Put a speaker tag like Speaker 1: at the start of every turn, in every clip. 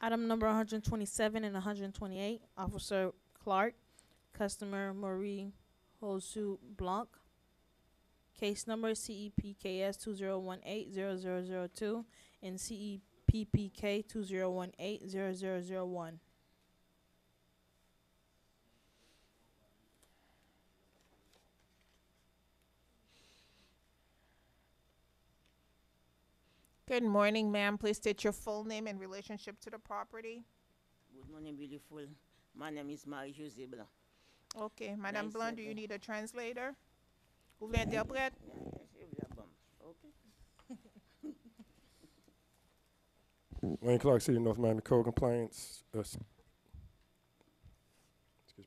Speaker 1: Item number 127 and 128, Officer Clark, customer Marie Josu Blanc. Case number CEPKS 2018-0002 and CEPPK 2018-0001.
Speaker 2: Good morning, ma'am. Please state your full name and relationship to the property.
Speaker 3: Good morning, beautiful. My name is Marie-Josée Blanc.
Speaker 2: Okay, Madame
Speaker 3: Nice
Speaker 2: Blanc, do you
Speaker 3: setting.
Speaker 2: need a translator? Vous voulez interprète?
Speaker 3: Yeah, yeah, bomb. Okay.
Speaker 4: Wayne Clark, City of North Miami Code Compliance. Excuse me.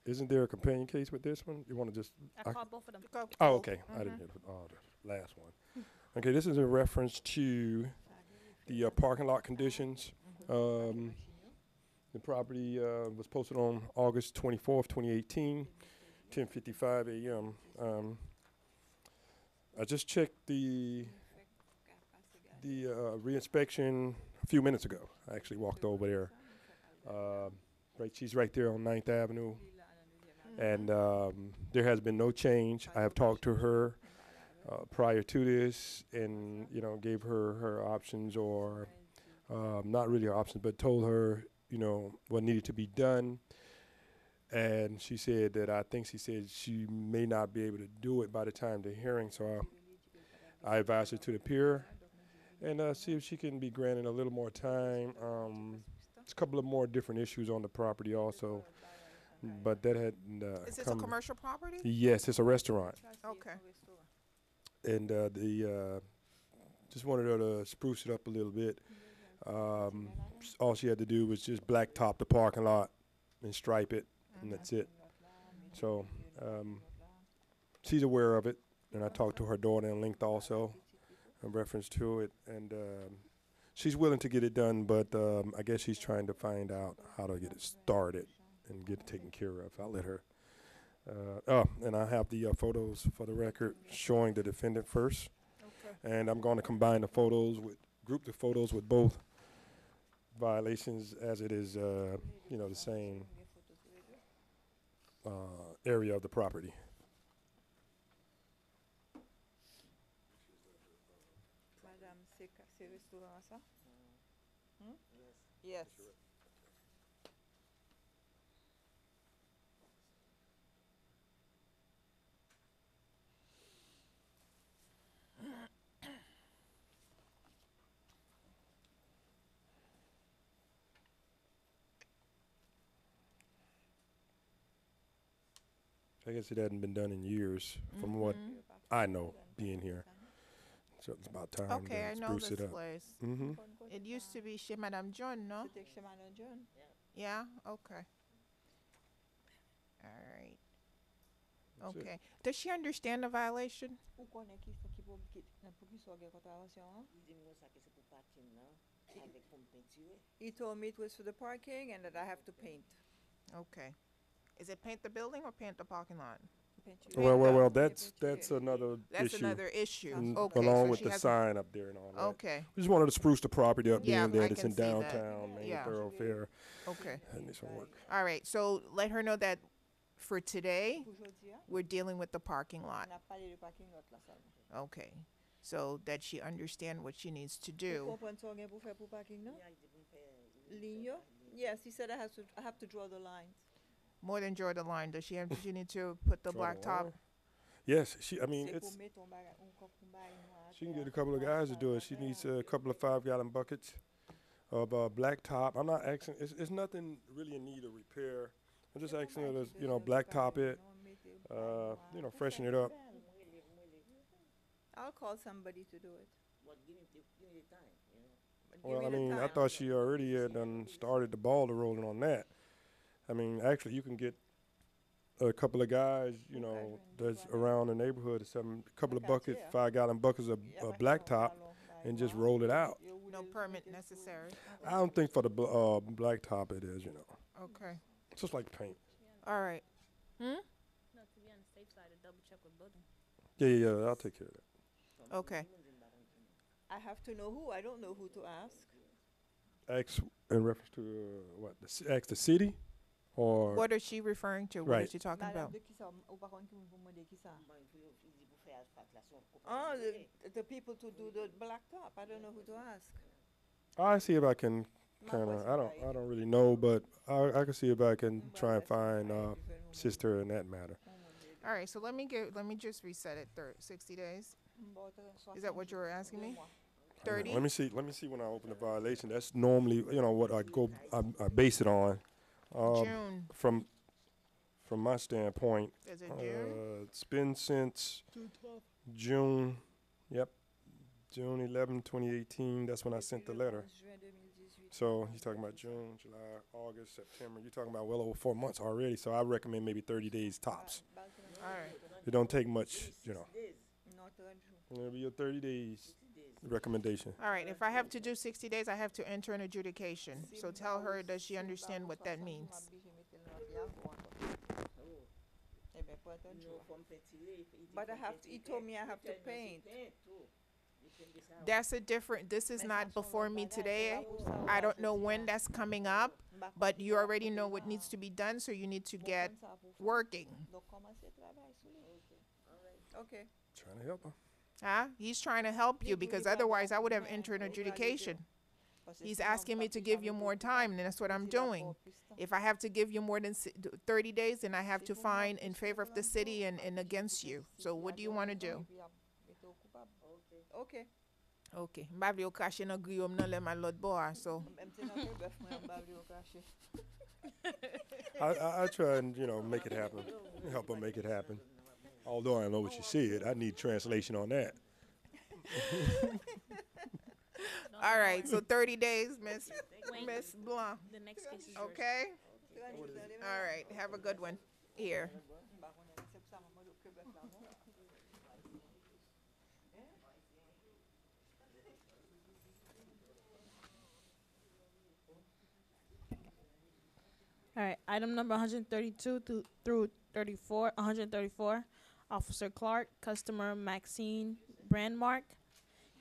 Speaker 4: Isn't there a companion case with this one? You want to just?
Speaker 1: I called both of them.
Speaker 4: Oh, okay. I didn't hear the last one. Okay, this is in reference to the parking lot conditions. The property was posted on August 24th, 2018, 10:55 a.m. I just checked the reinspection a few minutes ago. I actually walked over there. She's right there on 9th Avenue, and there has been no change. I have talked to her prior to this, and gave her options, or not really her options, but told her what needed to be done. And she said that she may not be able to do it by the time the hearing, so I advised her to appear and see if she can be granted a little more time. There's a couple of more different issues on the property also, but that had
Speaker 2: Is this a commercial property?
Speaker 4: Yes, it's a restaurant,
Speaker 2: Okay.
Speaker 4: and just wanted her to spruce it up a little bit. All she had to do was just blacktop the parking lot and stripe it, and that's it. So she's aware of it, and I talked to her daughter in length also in reference to it, and she's willing to get it done, but I guess she's trying to find out how to get it started and get it taken care of. I'll let her. And I have the photos for the record showing the defendant first, and I'm going to combine the group the photos with both violations, as it is the same area of the property.
Speaker 5: Madame, c'est restaurant ça? Yes.
Speaker 4: I guess it hadn't been done in years, from what I know, being here. So it's about time
Speaker 2: Okay, I
Speaker 4: to
Speaker 2: know
Speaker 4: spruce
Speaker 2: this
Speaker 4: it up.
Speaker 2: place.
Speaker 4: Mm-hmm.
Speaker 2: It used to be chez Madame John, no?
Speaker 5: C'était chez Madame John.
Speaker 2: Yeah? Okay. All right.
Speaker 4: That's it.
Speaker 2: Okay. Does she understand the violation?
Speaker 5: Ou connaît qui pour qui soit une contravention?
Speaker 3: Il dit moi ça que c'est pour parking là, avec pour me peinturer.
Speaker 5: He told me it was for the parking and that I have to paint.
Speaker 2: Okay. Is it paint the building or paint the parking lot?
Speaker 5: Peinture.
Speaker 4: Well. That's another
Speaker 2: That's
Speaker 4: issue.
Speaker 2: another issue.
Speaker 5: Okay,
Speaker 2: so
Speaker 4: Along with
Speaker 2: she
Speaker 4: the
Speaker 2: has-
Speaker 4: sign up there and all that.
Speaker 2: Okay.
Speaker 4: We just wanted to spruce the property up,
Speaker 2: Yeah,
Speaker 4: being
Speaker 2: I
Speaker 4: that it's
Speaker 2: can
Speaker 4: in
Speaker 2: see that.
Speaker 4: downtown main
Speaker 2: Yeah.
Speaker 4: thoroughfare.
Speaker 2: Okay.
Speaker 4: That needs some work.
Speaker 2: All right. So let her know that for today,
Speaker 5: Aujourd'hui, hein?
Speaker 2: we're dealing with the parking lot.
Speaker 5: On a parlé du parking lot là seulement.
Speaker 2: Okay. So that she understand what she needs to
Speaker 5: Vous
Speaker 2: do.
Speaker 5: comprenez ce qu'on pour faire pour parking non?
Speaker 3: Yeah, il dit pour me faire
Speaker 5: Ligne? Yes, he said I have to draw the lines.
Speaker 2: More than draw the line. Does she have? Does she need to put the
Speaker 4: Draw the
Speaker 2: blacktop?
Speaker 4: line. Yes,
Speaker 5: C'est pour mettre ton bagage,
Speaker 4: she can get a couple of guys to do it. She needs a couple of 5-gallon buckets of blacktop. I'm not asking. It's nothing really in need of repair. I'm just asking her to blacktop it, freshen it up.
Speaker 5: I'll call somebody to do it.
Speaker 3: But give me the time,
Speaker 5: But
Speaker 4: Well,
Speaker 5: give me the
Speaker 4: I
Speaker 5: time.
Speaker 4: thought she already had done started the ball rolling on that. Actually, you can get a couple of guys, that's around the neighborhood, a couple of buckets, 5-gallon buckets of blacktop, and just roll it out.
Speaker 2: No permit necessary.
Speaker 4: I don't think for the blacktop it is,
Speaker 2: Okay.
Speaker 4: It's just like paint.
Speaker 2: All right.
Speaker 1: No, to be on the safe side, to double check with building.
Speaker 4: Yeah, I'll take care of that.
Speaker 2: Okay.
Speaker 5: I have to know who. I don't know who to ask.
Speaker 4: Ask in reference to what? Ask the city, or
Speaker 2: What is she referring to? What
Speaker 4: Right.
Speaker 2: is she talking
Speaker 5: Madame
Speaker 2: about?
Speaker 5: de qui ça? Ou par contre, qui vous demandez qui ça?
Speaker 3: Moi, il dit pour faire facturation.
Speaker 5: Oh, the people to do the blacktop. I don't know who to ask.
Speaker 4: I see if I can
Speaker 5: Ma
Speaker 4: kind
Speaker 5: voix,
Speaker 4: of.
Speaker 5: c'est pareil.
Speaker 4: I don't really know, but I can see if I can
Speaker 5: Bah,
Speaker 4: try and
Speaker 5: c'est pareil,
Speaker 4: find
Speaker 5: je vais nous-
Speaker 4: sister in that matter.
Speaker 5: Oh, mon Dieu.
Speaker 2: All right, so let me just reset it. 60 days.
Speaker 5: Bon,
Speaker 2: Is that what you were asking me?
Speaker 4: Hang on,
Speaker 2: 30?
Speaker 4: Let me see. Let me see when I open the violation. That's normally what I go. I base it on.
Speaker 2: June.
Speaker 4: From my standpoint,
Speaker 2: Is it June?
Speaker 4: it's been since June. Yep, June 11, 2018. That's when I sent the letter.
Speaker 5: Juin 2018.
Speaker 4: So he's talking about June, July, August, September. You're talking about well over 4 months already. So I recommend maybe 30 days tops.
Speaker 2: All right.
Speaker 4: It don't take much,
Speaker 5: Non, 30 jours.
Speaker 4: It'll be your 30 days recommendation.
Speaker 2: All right, if I have to do 60 days, I have to enter an adjudication. So tell her, does she understand what that means?
Speaker 5: Eh ben, pas 30 jours. But he told me I have to paint.
Speaker 2: That's a different, this is not before me today. I don't know when that's coming up, but you already know what needs to be done, so you need to get working.
Speaker 5: Donc, commencez le travail sur lui. OK.
Speaker 4: Trying to help her.
Speaker 2: Huh? He's trying to help you because otherwise I would have entered an adjudication. He's asking me to give you more time, and that's what I'm doing. If I have to give you more than 30 days, then I have to find in favor of the city and against you. So what do you want to do?
Speaker 5: OK.
Speaker 2: Okay. Mbavli yo kache nan griyom nan le man lot bo a, so.
Speaker 5: M'te nan ke bœuf mwen m'bavli yo kache.
Speaker 4: I try and make it happen, help her make it happen. Although I know what she said, I need translation on that.
Speaker 2: All right, so 30 days, Miss
Speaker 1: Wait,
Speaker 2: Blanc.
Speaker 1: the next case is yours.
Speaker 2: Okay? All right, have a good one. Here.
Speaker 1: All right, item number 132 through 34, 134. Officer Clark, customer Maxine Brandmark.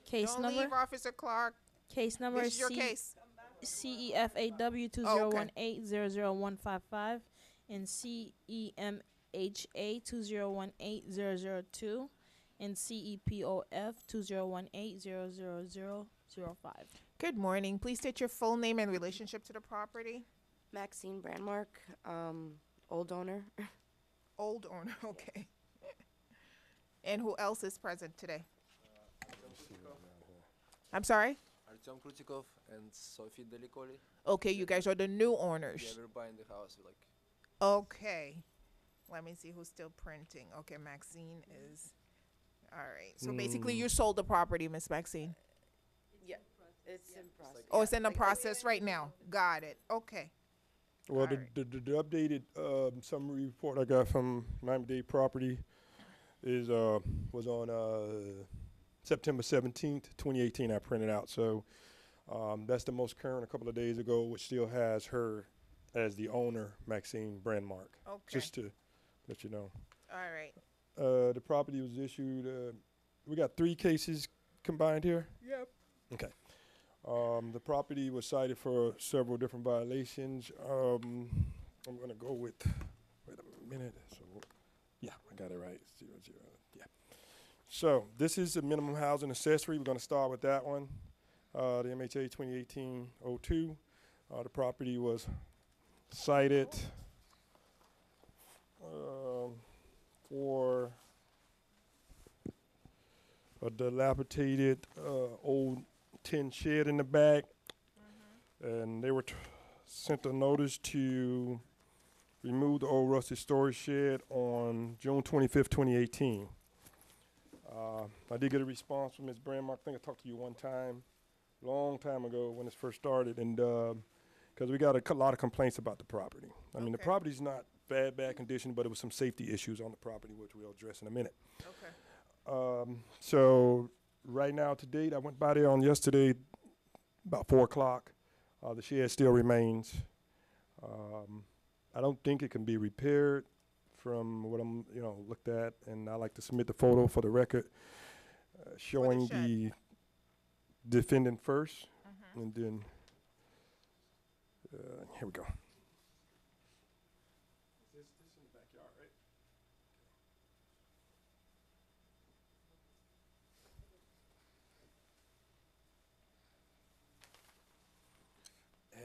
Speaker 1: Case
Speaker 2: Don't
Speaker 1: number.
Speaker 2: leave, Officer Clark.
Speaker 1: Case number
Speaker 2: This is your case.
Speaker 1: CEFAW 2018-00155 and CEMHA 2018-002 and CEPOF 2018-00005.
Speaker 2: Good morning. Please state your full name and relationship to the property.
Speaker 6: Maxine Brandmark, old owner.
Speaker 2: Old owner, okay. And who else is present today? I'm sorry?
Speaker 7: Artyom Krutikov and Sophie Delikoli.
Speaker 2: Okay, you guys are the new owners.
Speaker 7: Yeah, we're buying the house. Like,
Speaker 2: Okay. Let me see who's still printing. Okay, Maxine is. All right. So basically, you sold the property, Miss Maxine.
Speaker 6: Yeah, it's in process.
Speaker 2: Oh, it's in the process right now. Got it. Okay.
Speaker 4: Well, the,
Speaker 2: Alright.
Speaker 4: the updated summary report I got from Miami-Dade Property is was on September 17th, 2018. I printed out, so that's the most current. A couple of days ago, which still has her as the owner, Maxine Brandmark.
Speaker 2: Okay.
Speaker 4: Just to let you know,
Speaker 2: All right.
Speaker 4: the property was issued. We got 3 cases combined here.
Speaker 2: Yep.
Speaker 4: Okay. The property was cited for several different violations. I'm gonna go with, wait a minute, so, yeah, I got it right, 00, yeah. So, this is a minimum housing accessory, we're gonna start with that one. The MHA 2018-02, the property was cited, for a dilapidated, old tin shed in the back, and they were sent a notice to remove the old rusted storage shed on June 25th, 2018. I did get a response from Ms. Brandmark. I think I talked to you one time, long time ago when this first started, and because we got a lot of complaints about the property. I mean, the
Speaker 2: Okay.
Speaker 4: property's not bad condition, but it was some safety issues on the property, which we'll address in a minute.
Speaker 2: Okay.
Speaker 4: So right now, to date, I went by there on yesterday, about 4 o'clock. The shed still remains. I don't think it can be repaired from what I'm, looked at, and I like to submit the photo for the record, showing
Speaker 2: shed?
Speaker 4: the defendant first, and then Here we go. This in the backyard, right?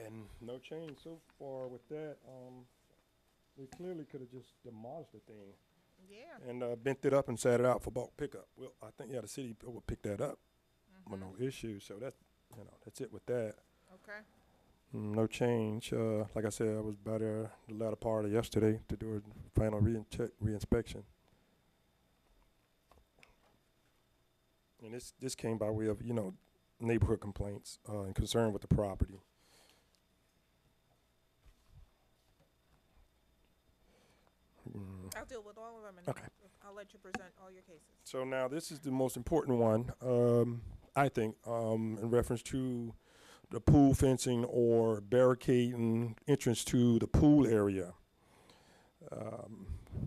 Speaker 4: And no change so far with that. They clearly could have just demolished the thing
Speaker 2: Yeah.
Speaker 4: and bent it up and set it out for bulk pickup. Well, I think the city will pick that up with no issue. So that's it with that.
Speaker 2: Okay.
Speaker 4: No change. Like I said, I was by there the latter part of yesterday to do a final reinspection. And this came by way of, neighborhood complaints and concern with the property.
Speaker 2: I'll deal with all of them, and
Speaker 4: Okay.
Speaker 2: I'll let you present all your cases.
Speaker 4: So now this is the most important one, I think, in reference to the pool fencing or barricading entrance to the pool area.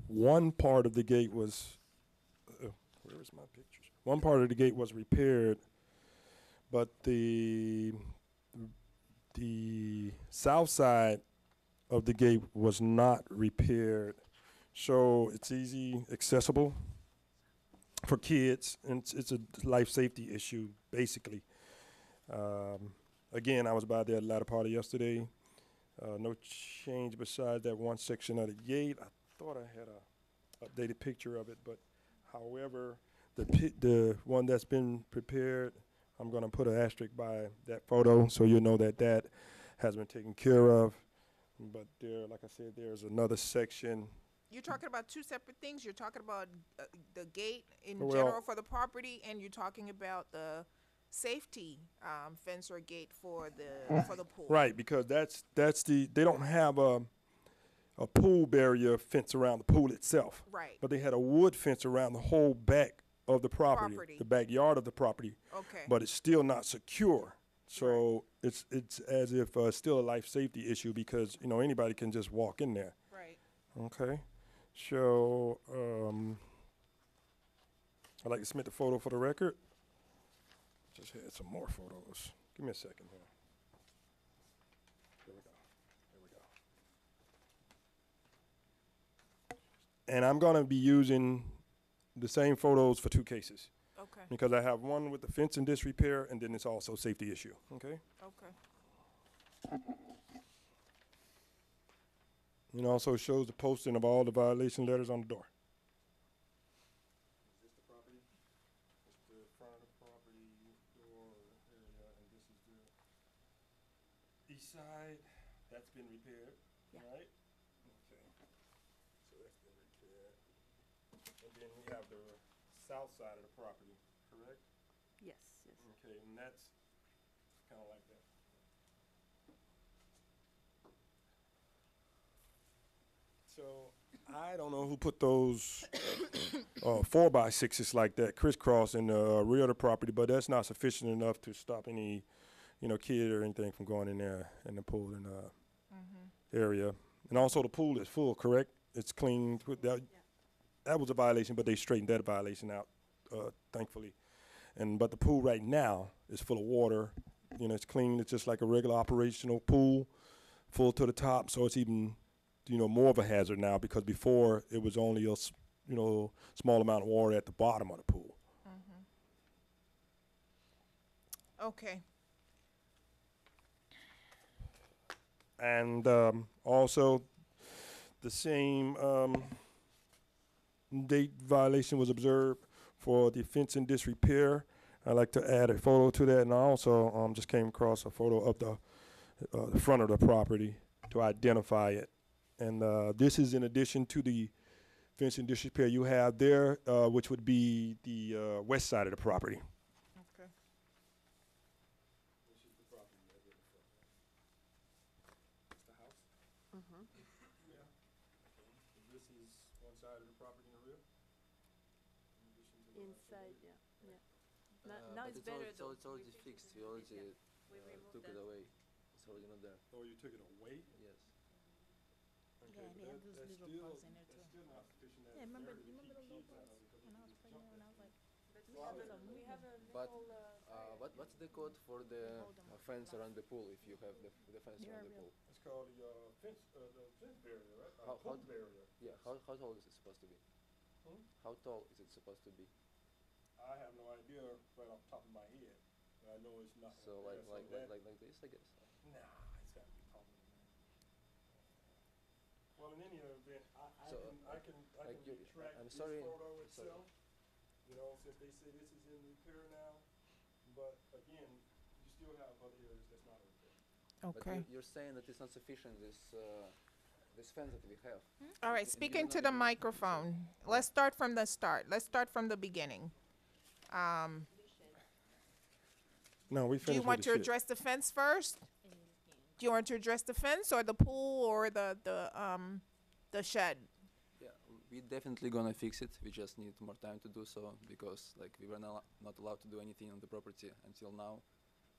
Speaker 4: One part of the gate was, where is my pictures? One part of the gate was repaired, but the south side of the gate was not repaired. So it's easy accessible for kids, and it's a life safety issue, basically. Again, I was by there the latter part of yesterday. No change besides that one section of the gate. I thought I had a updated picture of it, but however, the one that's been prepared, I'm gonna put an asterisk by that photo so you know that has been taken care of. But there, like I said, there's another section.
Speaker 2: You're talking about two separate things. You're talking about the gate in
Speaker 4: Well-
Speaker 2: general for the property, and you're talking about the safety fence or gate for the pool.
Speaker 4: Right, because they don't have a pool barrier fence around the pool itself,
Speaker 2: Right.
Speaker 4: but they had a wood fence around the whole back of the property. The backyard of the property,
Speaker 2: Okay.
Speaker 4: but it's still not secure. So it's as if still a life safety issue because anybody can just walk in there.
Speaker 2: Right.
Speaker 4: Okay, so I'd like to submit the photo for the record. Just had some more photos. Give me a second here. There we go. There we go. And I'm gonna be using the same photos for two cases
Speaker 2: Okay.
Speaker 4: because I have one with the fence in disrepair, and then it's also a safety issue. Okay.
Speaker 2: Okay.
Speaker 4: It also shows the posting of all the violation letters on the door. Is this the property? It's the front of the property, door area, and this is the east side. That's been repaired, right? Okay. So that's been repaired. And then we have the south side of the property, correct?
Speaker 6: Yes, yes.
Speaker 4: Okay, and that's kind of like that. So I don't know who put those 4x6s like that crisscross in the rear of the property, but that's not sufficient enough to stop any, kid or anything from going in there in the pool in the area. And also the pool is full, correct? It's clean. That was a violation, but they straightened that violation out, thankfully. But the pool right now is full of water. It's clean. It's just like a regular operational pool, full to the top. So it's even more of a hazard now because before it was only a small amount of water at the bottom of the pool.
Speaker 2: Okay.
Speaker 4: And also the same date violation was observed for the fence in disrepair. I'd like to add a photo to that, and I also just came across a photo of the front of the property to identify it. And this is in addition to the fence in disrepair you have there, which would be the west side of the property.
Speaker 2: Okay.
Speaker 4: This is the property right here in the front. It's the house?
Speaker 6: Mm-hmm.
Speaker 4: Yeah. Okay. So this is one side of the property in the rear? In addition to the
Speaker 6: Inside, yeah, yeah.
Speaker 7: But
Speaker 6: Now it's better though.
Speaker 7: It's already fixed. You already took it away. It's already not there.
Speaker 4: Oh, you took it away?
Speaker 7: Yes.
Speaker 1: Yeah,
Speaker 4: Okay,
Speaker 1: they
Speaker 4: but
Speaker 1: have those
Speaker 4: that's
Speaker 1: little
Speaker 4: still-
Speaker 1: bugs in there too.
Speaker 4: That's still not sufficient.
Speaker 1: Yeah, remember
Speaker 4: to
Speaker 1: the
Speaker 4: keep
Speaker 1: little
Speaker 4: kids
Speaker 1: bugs
Speaker 4: out of it because
Speaker 1: when I
Speaker 4: of
Speaker 1: was
Speaker 4: the
Speaker 1: pregnant
Speaker 4: junk
Speaker 1: and I was like,
Speaker 6: We have a
Speaker 7: But
Speaker 6: little
Speaker 7: what's the code for the fence around the pool if you have the fence
Speaker 1: They are
Speaker 7: around the
Speaker 1: real.
Speaker 7: pool?
Speaker 4: it's called the fence barrier, right?
Speaker 7: How-
Speaker 4: Pool
Speaker 7: how-
Speaker 4: barrier.
Speaker 7: Yeah, how tall is it supposed to be?
Speaker 4: Hmm?
Speaker 7: How tall is it supposed to be?
Speaker 4: I have no idea right off the top of my head, but I know it's not.
Speaker 7: So like this, I guess.
Speaker 4: Nah, it's gotta be taller than that. Well, in any event, I
Speaker 7: So,
Speaker 4: can
Speaker 7: like you-
Speaker 4: retract
Speaker 7: I'm
Speaker 4: this
Speaker 7: sorry,
Speaker 4: photo
Speaker 7: sorry.
Speaker 4: itself. You know, since they say this is in repair now, but again, you still have other areas that's not in repair.
Speaker 7: But
Speaker 2: Okay.
Speaker 7: you're saying that it's not sufficient, this fence that we have.
Speaker 2: All right,
Speaker 7: You
Speaker 2: speaking
Speaker 7: don't
Speaker 2: to the
Speaker 7: agree?
Speaker 2: microphone. Let's start from the start. Let's start from the beginning.
Speaker 4: No, we
Speaker 2: Do
Speaker 4: finished
Speaker 2: you
Speaker 4: with
Speaker 2: want
Speaker 4: the
Speaker 2: to
Speaker 4: shit.
Speaker 2: address the fence first? Do you want to address the fence or the pool or the shed?
Speaker 7: Yeah, we definitely gonna fix it. We just need more time to do so because like we were not allowed to do anything on the property until now,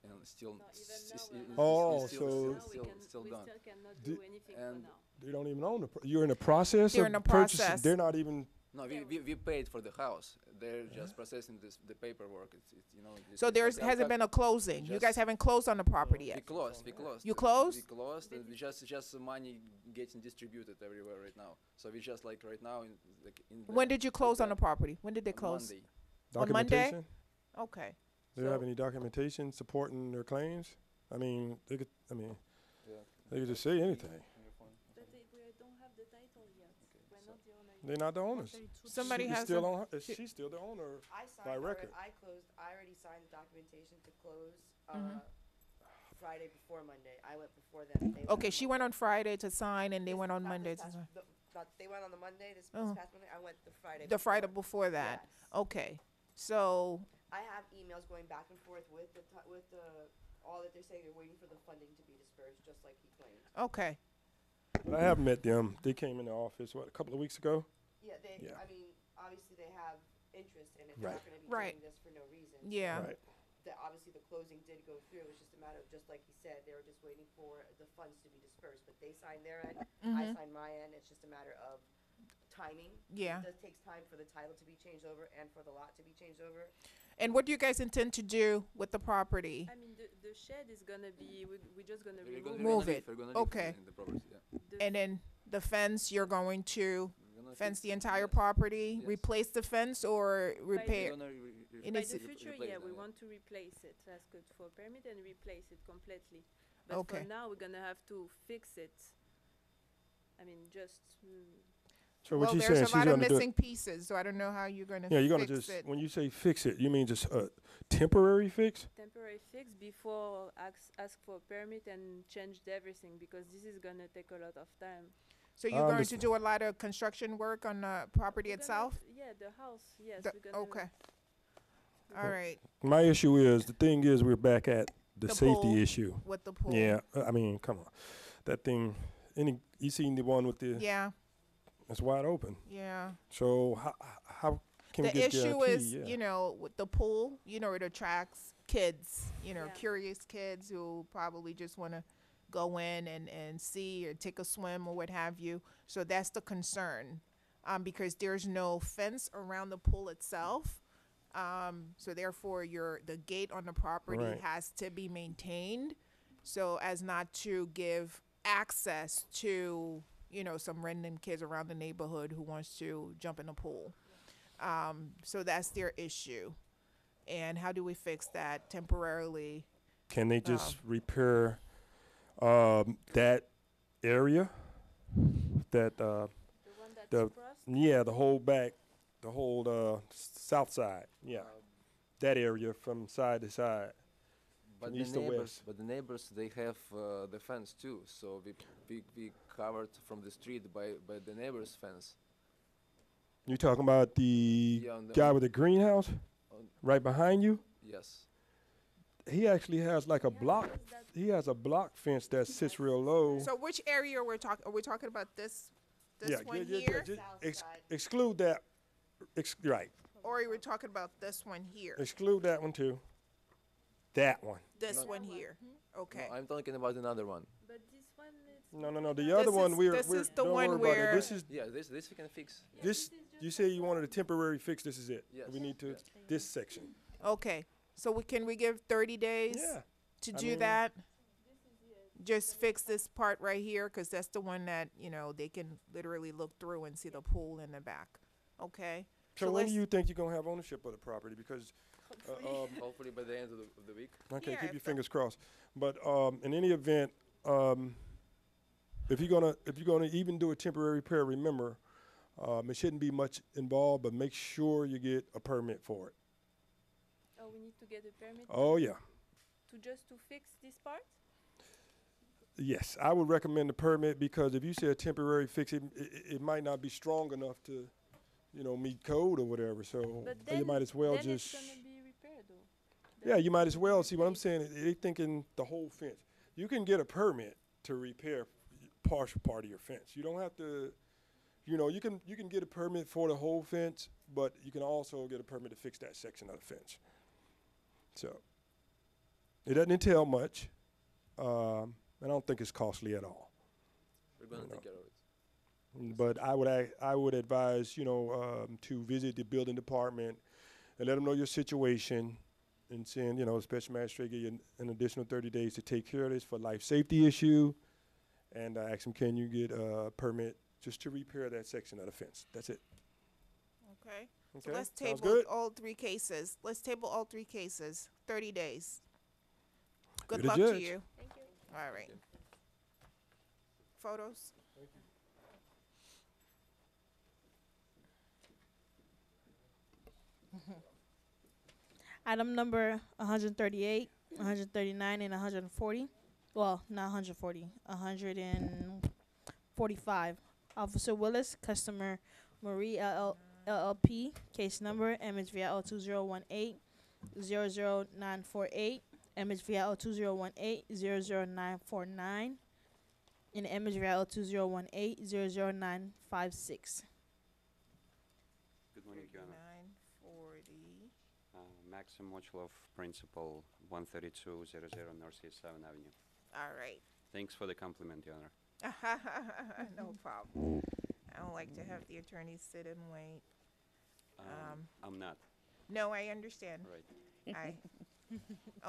Speaker 7: and still
Speaker 6: No,
Speaker 7: s-
Speaker 6: even
Speaker 7: s-
Speaker 6: now
Speaker 7: is-
Speaker 6: we're
Speaker 7: is-
Speaker 6: not
Speaker 4: Oh,
Speaker 7: is
Speaker 6: doing
Speaker 7: still-
Speaker 4: so-
Speaker 6: now
Speaker 7: still-
Speaker 6: we
Speaker 7: still-
Speaker 6: can,
Speaker 7: still
Speaker 6: we
Speaker 7: done.
Speaker 6: still cannot
Speaker 4: Di-
Speaker 6: do anything for
Speaker 7: and
Speaker 6: now.
Speaker 4: They don't even own you're in the process
Speaker 2: They're
Speaker 4: of
Speaker 2: in the
Speaker 4: purchasing.
Speaker 2: process.
Speaker 4: They're not even.
Speaker 7: No, we paid for the house. They're just processing the paperwork. It's you know.
Speaker 2: So there's hasn't been a closing. You guys
Speaker 7: just-
Speaker 2: haven't closed on the property
Speaker 7: We
Speaker 2: yet.
Speaker 7: closed. We closed.
Speaker 2: You closed?
Speaker 7: We closed, and we just money getting distributed everywhere right now. So we just like right now in the
Speaker 2: When did you close on the
Speaker 7: the
Speaker 2: property? When did they
Speaker 7: on
Speaker 2: close?
Speaker 7: Monday.
Speaker 2: On Monday?
Speaker 4: Documentation?
Speaker 2: Okay.
Speaker 4: Do they have
Speaker 2: So-
Speaker 4: any documentation supporting their claims? I mean, they could. I mean,
Speaker 7: Yeah.
Speaker 4: they could just say anything.
Speaker 7: On your phone?
Speaker 6: But we don't have the title yet. We're
Speaker 7: so-
Speaker 6: not the owner yet.
Speaker 4: They're not the owners.
Speaker 2: Somebody
Speaker 4: She's
Speaker 2: has
Speaker 4: still
Speaker 2: a-
Speaker 4: on. She's still the owner.
Speaker 8: I signed
Speaker 4: By
Speaker 8: alre-
Speaker 4: record.
Speaker 8: I closed. I already signed the documentation to close
Speaker 2: Mhm.
Speaker 8: Friday before Monday. I went before them. They
Speaker 2: Okay, she went on Friday to sign and they went on Monday to sign.
Speaker 8: They went on the Monday. This
Speaker 2: Oh.
Speaker 8: past Monday. I went the Friday.
Speaker 2: The Friday before that.
Speaker 8: Yes.
Speaker 2: Okay. So,
Speaker 8: I have emails going back and forth with the all that they're saying. They're waiting for the funding to be dispersed, just like he claimed.
Speaker 2: okay.
Speaker 4: But I have met them. They came in the office a couple of weeks ago.
Speaker 8: Yeah,
Speaker 4: Yeah.
Speaker 8: I mean, obviously they have interest in it.
Speaker 4: Right.
Speaker 8: They're not going to be
Speaker 2: Right.
Speaker 8: doing this for no reason.
Speaker 2: Yeah.
Speaker 4: Right.
Speaker 8: Obviously the closing did go through. It's just a matter of, just like he said, they were just waiting for the funds to be dispersed. But they signed their end. I
Speaker 2: Mhm.
Speaker 8: signed my end. It's just a matter of timing.
Speaker 2: Yeah.
Speaker 8: It does takes time for the title to be changed over and for the lot to be changed over.
Speaker 2: And what do you guys intend to do with the property?
Speaker 6: I mean, the shed is gonna be, we're just gonna
Speaker 7: We're
Speaker 6: remove
Speaker 7: gonna-
Speaker 6: it.
Speaker 2: Move
Speaker 7: we're
Speaker 2: it.
Speaker 7: gonna leave
Speaker 2: Okay.
Speaker 7: in the property, yeah.
Speaker 6: The
Speaker 2: And then the fence, you're going to
Speaker 7: We're gonna
Speaker 2: fence
Speaker 7: fix
Speaker 2: the
Speaker 7: it,
Speaker 2: entire
Speaker 7: yes.
Speaker 2: property,
Speaker 7: Yes.
Speaker 2: replace the fence or
Speaker 7: We're
Speaker 2: repair?
Speaker 7: gonna
Speaker 2: It
Speaker 6: By
Speaker 2: is-
Speaker 6: the
Speaker 2: re-
Speaker 6: future,
Speaker 7: replace
Speaker 6: yeah,
Speaker 7: them,
Speaker 6: we want to replace it, ask it for permit and replace it completely. But
Speaker 2: Okay.
Speaker 6: for now, we're gonna have to fix it. I mean, just,
Speaker 4: So what
Speaker 2: Well,
Speaker 4: you
Speaker 2: there's
Speaker 4: saying?
Speaker 2: a
Speaker 4: She's
Speaker 2: lot of
Speaker 4: gonna do it.
Speaker 2: missing pieces, so I don't know how you're gonna
Speaker 4: Yeah, you're gonna
Speaker 2: fix
Speaker 4: just
Speaker 2: it.
Speaker 4: when you say fix it, you mean just a temporary fix?
Speaker 6: temporary fix before ask for permit and change everything, because this is gonna take a lot of time.
Speaker 2: So
Speaker 4: I
Speaker 2: you're going to
Speaker 4: understand.
Speaker 2: do a lot of construction work on the property
Speaker 6: We're gonna-
Speaker 2: itself?
Speaker 6: Yeah, the house, yes,
Speaker 2: The-
Speaker 6: we're gonna.
Speaker 2: okay. All right,
Speaker 4: My issue is the thing is we're back at the
Speaker 2: The
Speaker 4: safety
Speaker 2: pool.
Speaker 4: issue.
Speaker 2: with the pool.
Speaker 4: Yeah, I mean, come on, that thing. You seen the one with the?
Speaker 2: Yeah,
Speaker 4: It's wide open.
Speaker 2: yeah.
Speaker 4: So how can we
Speaker 2: The
Speaker 4: get
Speaker 2: issue
Speaker 4: guarantee?
Speaker 2: is,
Speaker 4: Yeah.
Speaker 2: you know, with the pool, you know, it attracts kids, you know,
Speaker 6: Yeah.
Speaker 2: curious kids who probably just want to go in and see or take a swim or what have you. So that's the concern, because there's no fence around the pool itself. So therefore, the gate on the property
Speaker 4: Right.
Speaker 2: has to be maintained, so as not to give access to, you know, some random kids around the neighborhood who wants to jump in the pool. So that's their issue. And how do we fix that temporarily?
Speaker 4: Can they just repair that area? That
Speaker 6: The one that's
Speaker 4: The-
Speaker 6: crossed,
Speaker 4: yeah, the whole back, the whole south side. Yeah, that area from side to side.
Speaker 7: But
Speaker 4: From
Speaker 7: the
Speaker 4: east to
Speaker 7: neighbors,
Speaker 4: west.
Speaker 7: but the neighbors, they have the fence too. So we covered from the street by the neighbor's fence.
Speaker 4: You talking about the
Speaker 7: Yeah, on the-
Speaker 4: guy with the greenhouse
Speaker 7: on-
Speaker 4: right behind you?
Speaker 7: Yes.
Speaker 4: He actually has like a
Speaker 6: Yeah,
Speaker 4: block.
Speaker 6: because that-
Speaker 4: He has a block fence that sits real low.
Speaker 2: So which area we're talking? Are we talking about this
Speaker 4: yeah,
Speaker 2: one
Speaker 4: yeah,
Speaker 2: here,
Speaker 4: just
Speaker 8: South side.
Speaker 4: exclude that. Right.
Speaker 2: or are we talking about this one here?
Speaker 4: Exclude that one too. That one.
Speaker 2: This
Speaker 7: No.
Speaker 2: one here. Okay.
Speaker 7: No, I'm talking about another one.
Speaker 6: but this one is.
Speaker 4: No. The
Speaker 2: This
Speaker 4: other one
Speaker 2: is-
Speaker 4: we're
Speaker 2: this is the
Speaker 4: don't
Speaker 2: one
Speaker 4: worry about
Speaker 2: where-
Speaker 4: it. This is
Speaker 7: Yeah, this we can fix.
Speaker 6: Yeah,
Speaker 4: this.
Speaker 6: is just
Speaker 4: You say you wanted a temporary fix. This is it.
Speaker 7: Yes.
Speaker 4: We need to
Speaker 7: Yeah.
Speaker 4: this section.
Speaker 2: Okay. So can we give 30 days
Speaker 4: Yeah.
Speaker 2: to
Speaker 4: I
Speaker 2: do
Speaker 4: mean-
Speaker 2: that? just fix this part right here, cause that's the one that, you know, they can literally look through and see the pool in the back, okay?
Speaker 4: So when
Speaker 2: let's-
Speaker 4: do you think you're gonna have ownership of the property? Because,
Speaker 7: Hopefully by the end of the week.
Speaker 4: okay,
Speaker 2: Yeah,
Speaker 4: keep your
Speaker 2: if the-
Speaker 4: fingers crossed. But, in any event, if you're gonna even do a temporary repair, remember, it shouldn't be much involved, but make sure you get a permit for it.
Speaker 6: Oh, we need to get a permit
Speaker 4: Oh, yeah.
Speaker 6: to just to fix this part?
Speaker 4: Yes, I would recommend the permit because if you say a temporary fix, it might not be strong enough to, you know, meet code or whatever. So
Speaker 6: But
Speaker 4: you
Speaker 6: then,
Speaker 4: might as well
Speaker 6: then
Speaker 4: just.
Speaker 6: it's gonna be repaired though.
Speaker 4: Yeah, you might as
Speaker 6: Then
Speaker 4: well.
Speaker 6: it's
Speaker 4: See what I'm
Speaker 6: replaced.
Speaker 4: saying? They thinking the whole fence. You can get a permit to repair partial part of your fence. You don't have to. You know, you can get a permit for the whole fence, but you can also get a permit to fix that section of the fence. So it doesn't entail much. I don't think it's costly at all.
Speaker 7: We're gonna
Speaker 4: You know.
Speaker 7: take care of it.
Speaker 4: But I would advise, you know, to visit the building department and let them know your situation and saying, you know, the special magistrate give you an additional 30 days to take care of this for life safety issue. And I ask them, can you get a permit just to repair that section of the fence? That's it.
Speaker 2: Okay,
Speaker 4: Okay?
Speaker 2: so let's
Speaker 4: Sounds
Speaker 2: table
Speaker 4: good?
Speaker 2: all 3 cases. Let's table all 3 cases, 30 days. Good
Speaker 4: You're the
Speaker 2: luck to
Speaker 4: judge.
Speaker 2: you.
Speaker 6: Thank you.
Speaker 2: All right.
Speaker 7: you.
Speaker 2: Photos?
Speaker 1: Item number 138, 139, and 140. Well, not 140, 145. Officer Willis, customer Marie LLP, case number MHVL 2018-00948, MHVL 2018-00949, and MHVL 2018-00956.
Speaker 9: Good morning, Your Honor.
Speaker 2: 940.
Speaker 9: Maxim Mochlov, Principal, 13200 Northeast 7th Avenue.
Speaker 2: All right.
Speaker 9: Thanks for the compliment, Your Honor.
Speaker 2: No problem. I don't like to have the attorneys sit and wait.
Speaker 9: I'm not,
Speaker 2: No, I understand.
Speaker 9: right.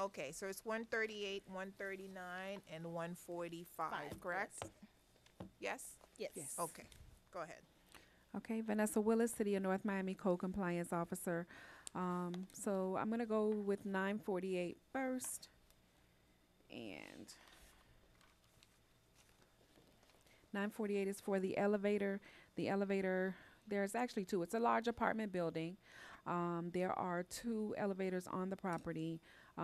Speaker 2: Okay, so it's 138, 139, and 145, correct? Yes?
Speaker 1: Yes.
Speaker 5: Yes.
Speaker 2: Okay, go ahead.
Speaker 5: Okay, Vanessa Willis, City of North Miami Code Compliance Officer. So I'm gonna go with 948 first. And 948 is for the elevator. The elevator, there's actually 2. It's a large apartment building. There are 2 elevators on the property.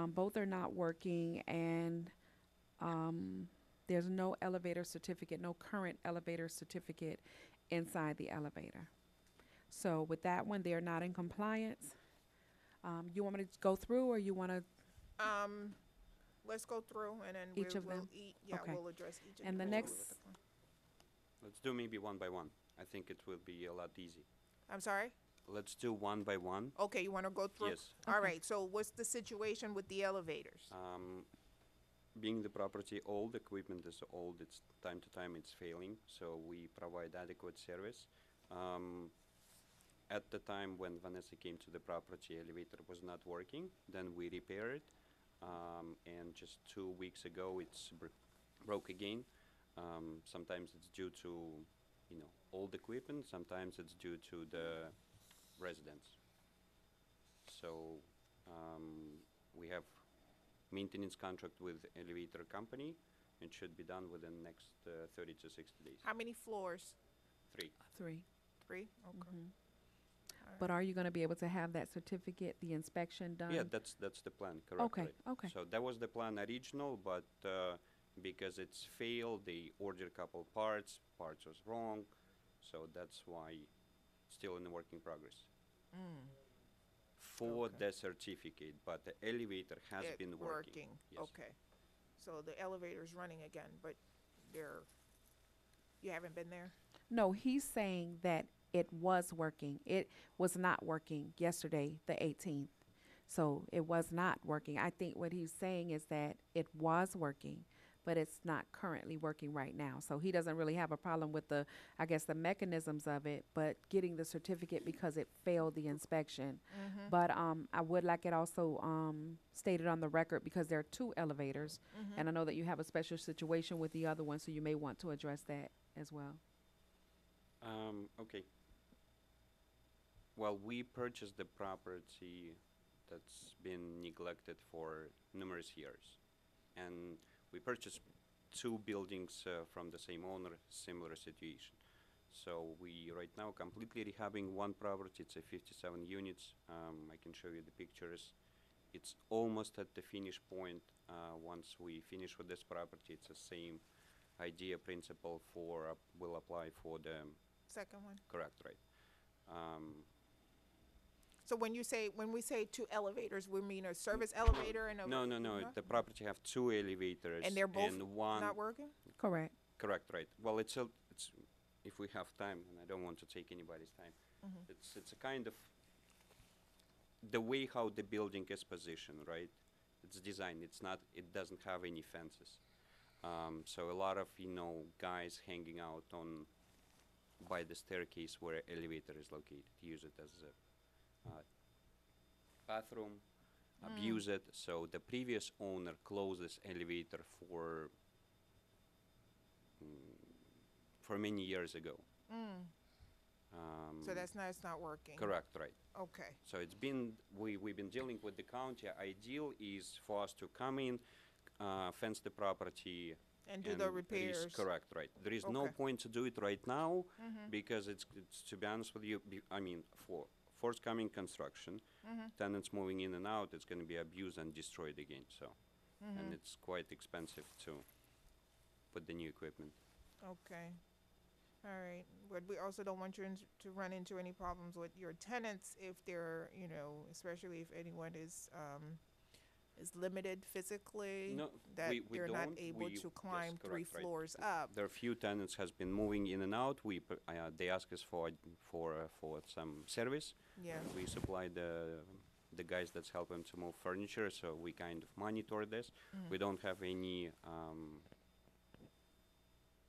Speaker 5: Both are not working, and there's no elevator certificate, no current elevator certificate inside the elevator. So with that one, they're not in compliance. You want me to go through, or you want to?
Speaker 2: Let's go through and then
Speaker 5: Each of
Speaker 2: we'll
Speaker 5: them? Okay.
Speaker 2: we'll address each of
Speaker 5: And the
Speaker 2: them.
Speaker 5: next-
Speaker 9: Let's do maybe one by one. I think it will be a lot easy.
Speaker 2: I'm sorry?
Speaker 9: Let's do one by one.
Speaker 2: Okay, you wanna go through?
Speaker 9: Yes.
Speaker 2: All
Speaker 5: Okay.
Speaker 2: right, so what's the situation with the elevators?
Speaker 9: Being the property old, equipment is old, it's time to time it's failing, so we provide adequate service. At the time when Vanessa came to the property, elevator was not working, then we repair it. And just 2 weeks ago, it's broke again. Sometimes it's due to, you know, old equipment, sometimes it's due to the residents. So, we have maintenance contract with elevator company. It should be done within next 30 to 60 days.
Speaker 2: How many floors?
Speaker 9: 3.
Speaker 5: 3.
Speaker 2: 3? Okay.
Speaker 5: Mhm. But are you going to be able to have that certificate, the inspection done?
Speaker 9: Yeah, that's the plan, correct.
Speaker 5: Okay,
Speaker 9: right.
Speaker 5: okay.
Speaker 9: So that was the plan original, but because it's failed, they ordered a couple parts was wrong, so that's why still in the work in progress. For
Speaker 2: Okay.
Speaker 9: the certificate, but the elevator has
Speaker 2: It
Speaker 9: been working. Yes.
Speaker 2: Okay. So the elevator's running again, but you haven't been there?
Speaker 5: No, he's saying that it was working. It was not working yesterday, the 18th. So it was not working. I think what he's saying is that it was working, but it's not currently working right now. So he doesn't really have a problem with the, I guess, the mechanisms of it, but getting the certificate because it failed the inspection.
Speaker 2: Mm-hmm.
Speaker 5: But I would like it also stated on the record because there are two elevators,
Speaker 2: Mm-hmm.
Speaker 5: and I know that you have a special situation with the other one, so you may want to address that as well.
Speaker 9: Okay. Well, we purchased the property that's been neglected for numerous years. And we purchased two buildings from the same owner, similar situation. So we right now completely rehabbing one property. It's a 57 units. I can show you the pictures. It's almost at the finish point. Once we finish with this property, it's the same idea, principle for, will apply for the,
Speaker 2: Second one.
Speaker 9: correct, right?
Speaker 2: So when we say two elevators, we mean a service elevator and a.
Speaker 9: No, the property have two elevators.
Speaker 2: And they're both
Speaker 9: and one,
Speaker 2: not working?
Speaker 5: Correct.
Speaker 9: correct, right. Well, it's if we have time, and I don't want to take anybody's time,
Speaker 2: Mhm.
Speaker 9: it's a kind of the way how the building is positioned, right? It's designed. It doesn't have any fences. So a lot of guys hanging out by the staircase where elevator is located, use it as a bathroom, abuse it. So the previous owner closed this elevator for many years ago.
Speaker 2: So it's not working.
Speaker 9: Correct, right.
Speaker 2: Okay.
Speaker 9: So it's been, we've been dealing with the county. Ideal is for us to come in, fence the property.
Speaker 2: And do the
Speaker 9: there is-
Speaker 2: repairs.
Speaker 9: Correct, right. There is no
Speaker 2: Okay.
Speaker 9: point to do it right now
Speaker 2: Mhm.
Speaker 9: because it's to be honest with you, for forthcoming construction,
Speaker 2: Mhm.
Speaker 9: tenants moving in and out, it's gonna be abused and destroyed again, so.
Speaker 2: Mhm.
Speaker 9: And it's quite expensive to put the new equipment.
Speaker 2: Okay. All right. But we also don't want you to run into any problems with your tenants if they're, especially if anyone is limited physically,
Speaker 9: No,
Speaker 2: that
Speaker 9: we
Speaker 2: they're not
Speaker 9: don't.
Speaker 2: able
Speaker 9: Yes,
Speaker 2: to climb three
Speaker 9: correct, right.
Speaker 2: floors up.
Speaker 9: There are few tenants has been moving in and out. They ask us for some service.
Speaker 2: Yeah.
Speaker 9: We supply the guys that's helping to move furniture, so we kind of monitor this.
Speaker 2: Mhm.
Speaker 9: We don't have any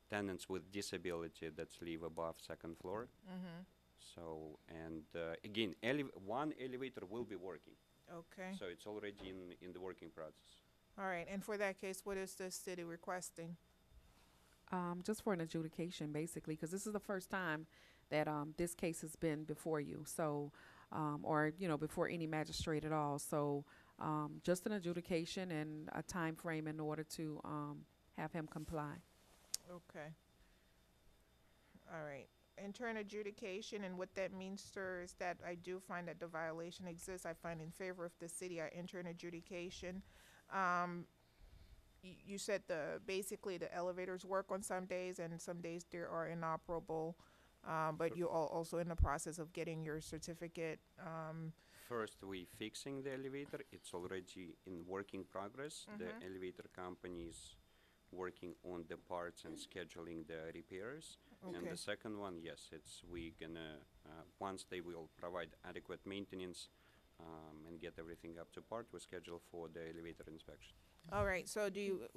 Speaker 9: tenants with disability that live above second floor.
Speaker 2: Mhm.
Speaker 9: So, and again, one elevator will be working.
Speaker 2: Okay.
Speaker 9: So it's already in the working process.
Speaker 2: All right. And for that case, what is the city requesting?
Speaker 5: Just for an adjudication, basically, because this is the first time that this case has been before you. So, or before any magistrate at all. So, just an adjudication and a time frame in order to have him comply.
Speaker 2: Okay. All right. Enter an adjudication, and what that means, sir, is that I do find that the violation exists. I find in favor of the city, I enter an adjudication. You said basically the elevators work on some days, and some days they are inoperable, but you're also in the process of getting your certificate.
Speaker 9: First, we fixing the elevator. It's already in working progress. The
Speaker 2: Mhm.
Speaker 9: elevator company is working on the parts and scheduling the repairs. And
Speaker 2: Okay.
Speaker 9: the second one, yes, we gonna once they will provide adequate maintenance and get everything up to part, we schedule for the elevator inspection.
Speaker 2: All right. So do you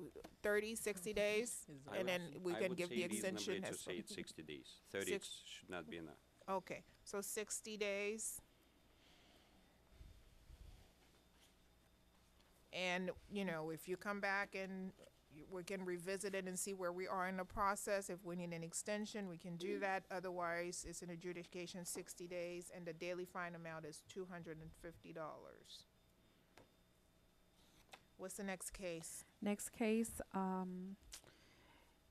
Speaker 2: 30, 60 days,
Speaker 9: I
Speaker 2: and
Speaker 9: would
Speaker 2: then we
Speaker 9: I
Speaker 2: can
Speaker 9: would
Speaker 2: give
Speaker 9: say
Speaker 2: the
Speaker 9: reasonably
Speaker 2: extension.
Speaker 9: to
Speaker 2: as
Speaker 9: say it's 60 days. 30 should not be enough.
Speaker 2: Okay, so 60 days. And, if you come back and we can revisit it and see where we are in the process. If we need an extension, we can do that. Otherwise, it's an adjudication 60 days, and the daily fine amount is $250. What's the next case?
Speaker 5: Next case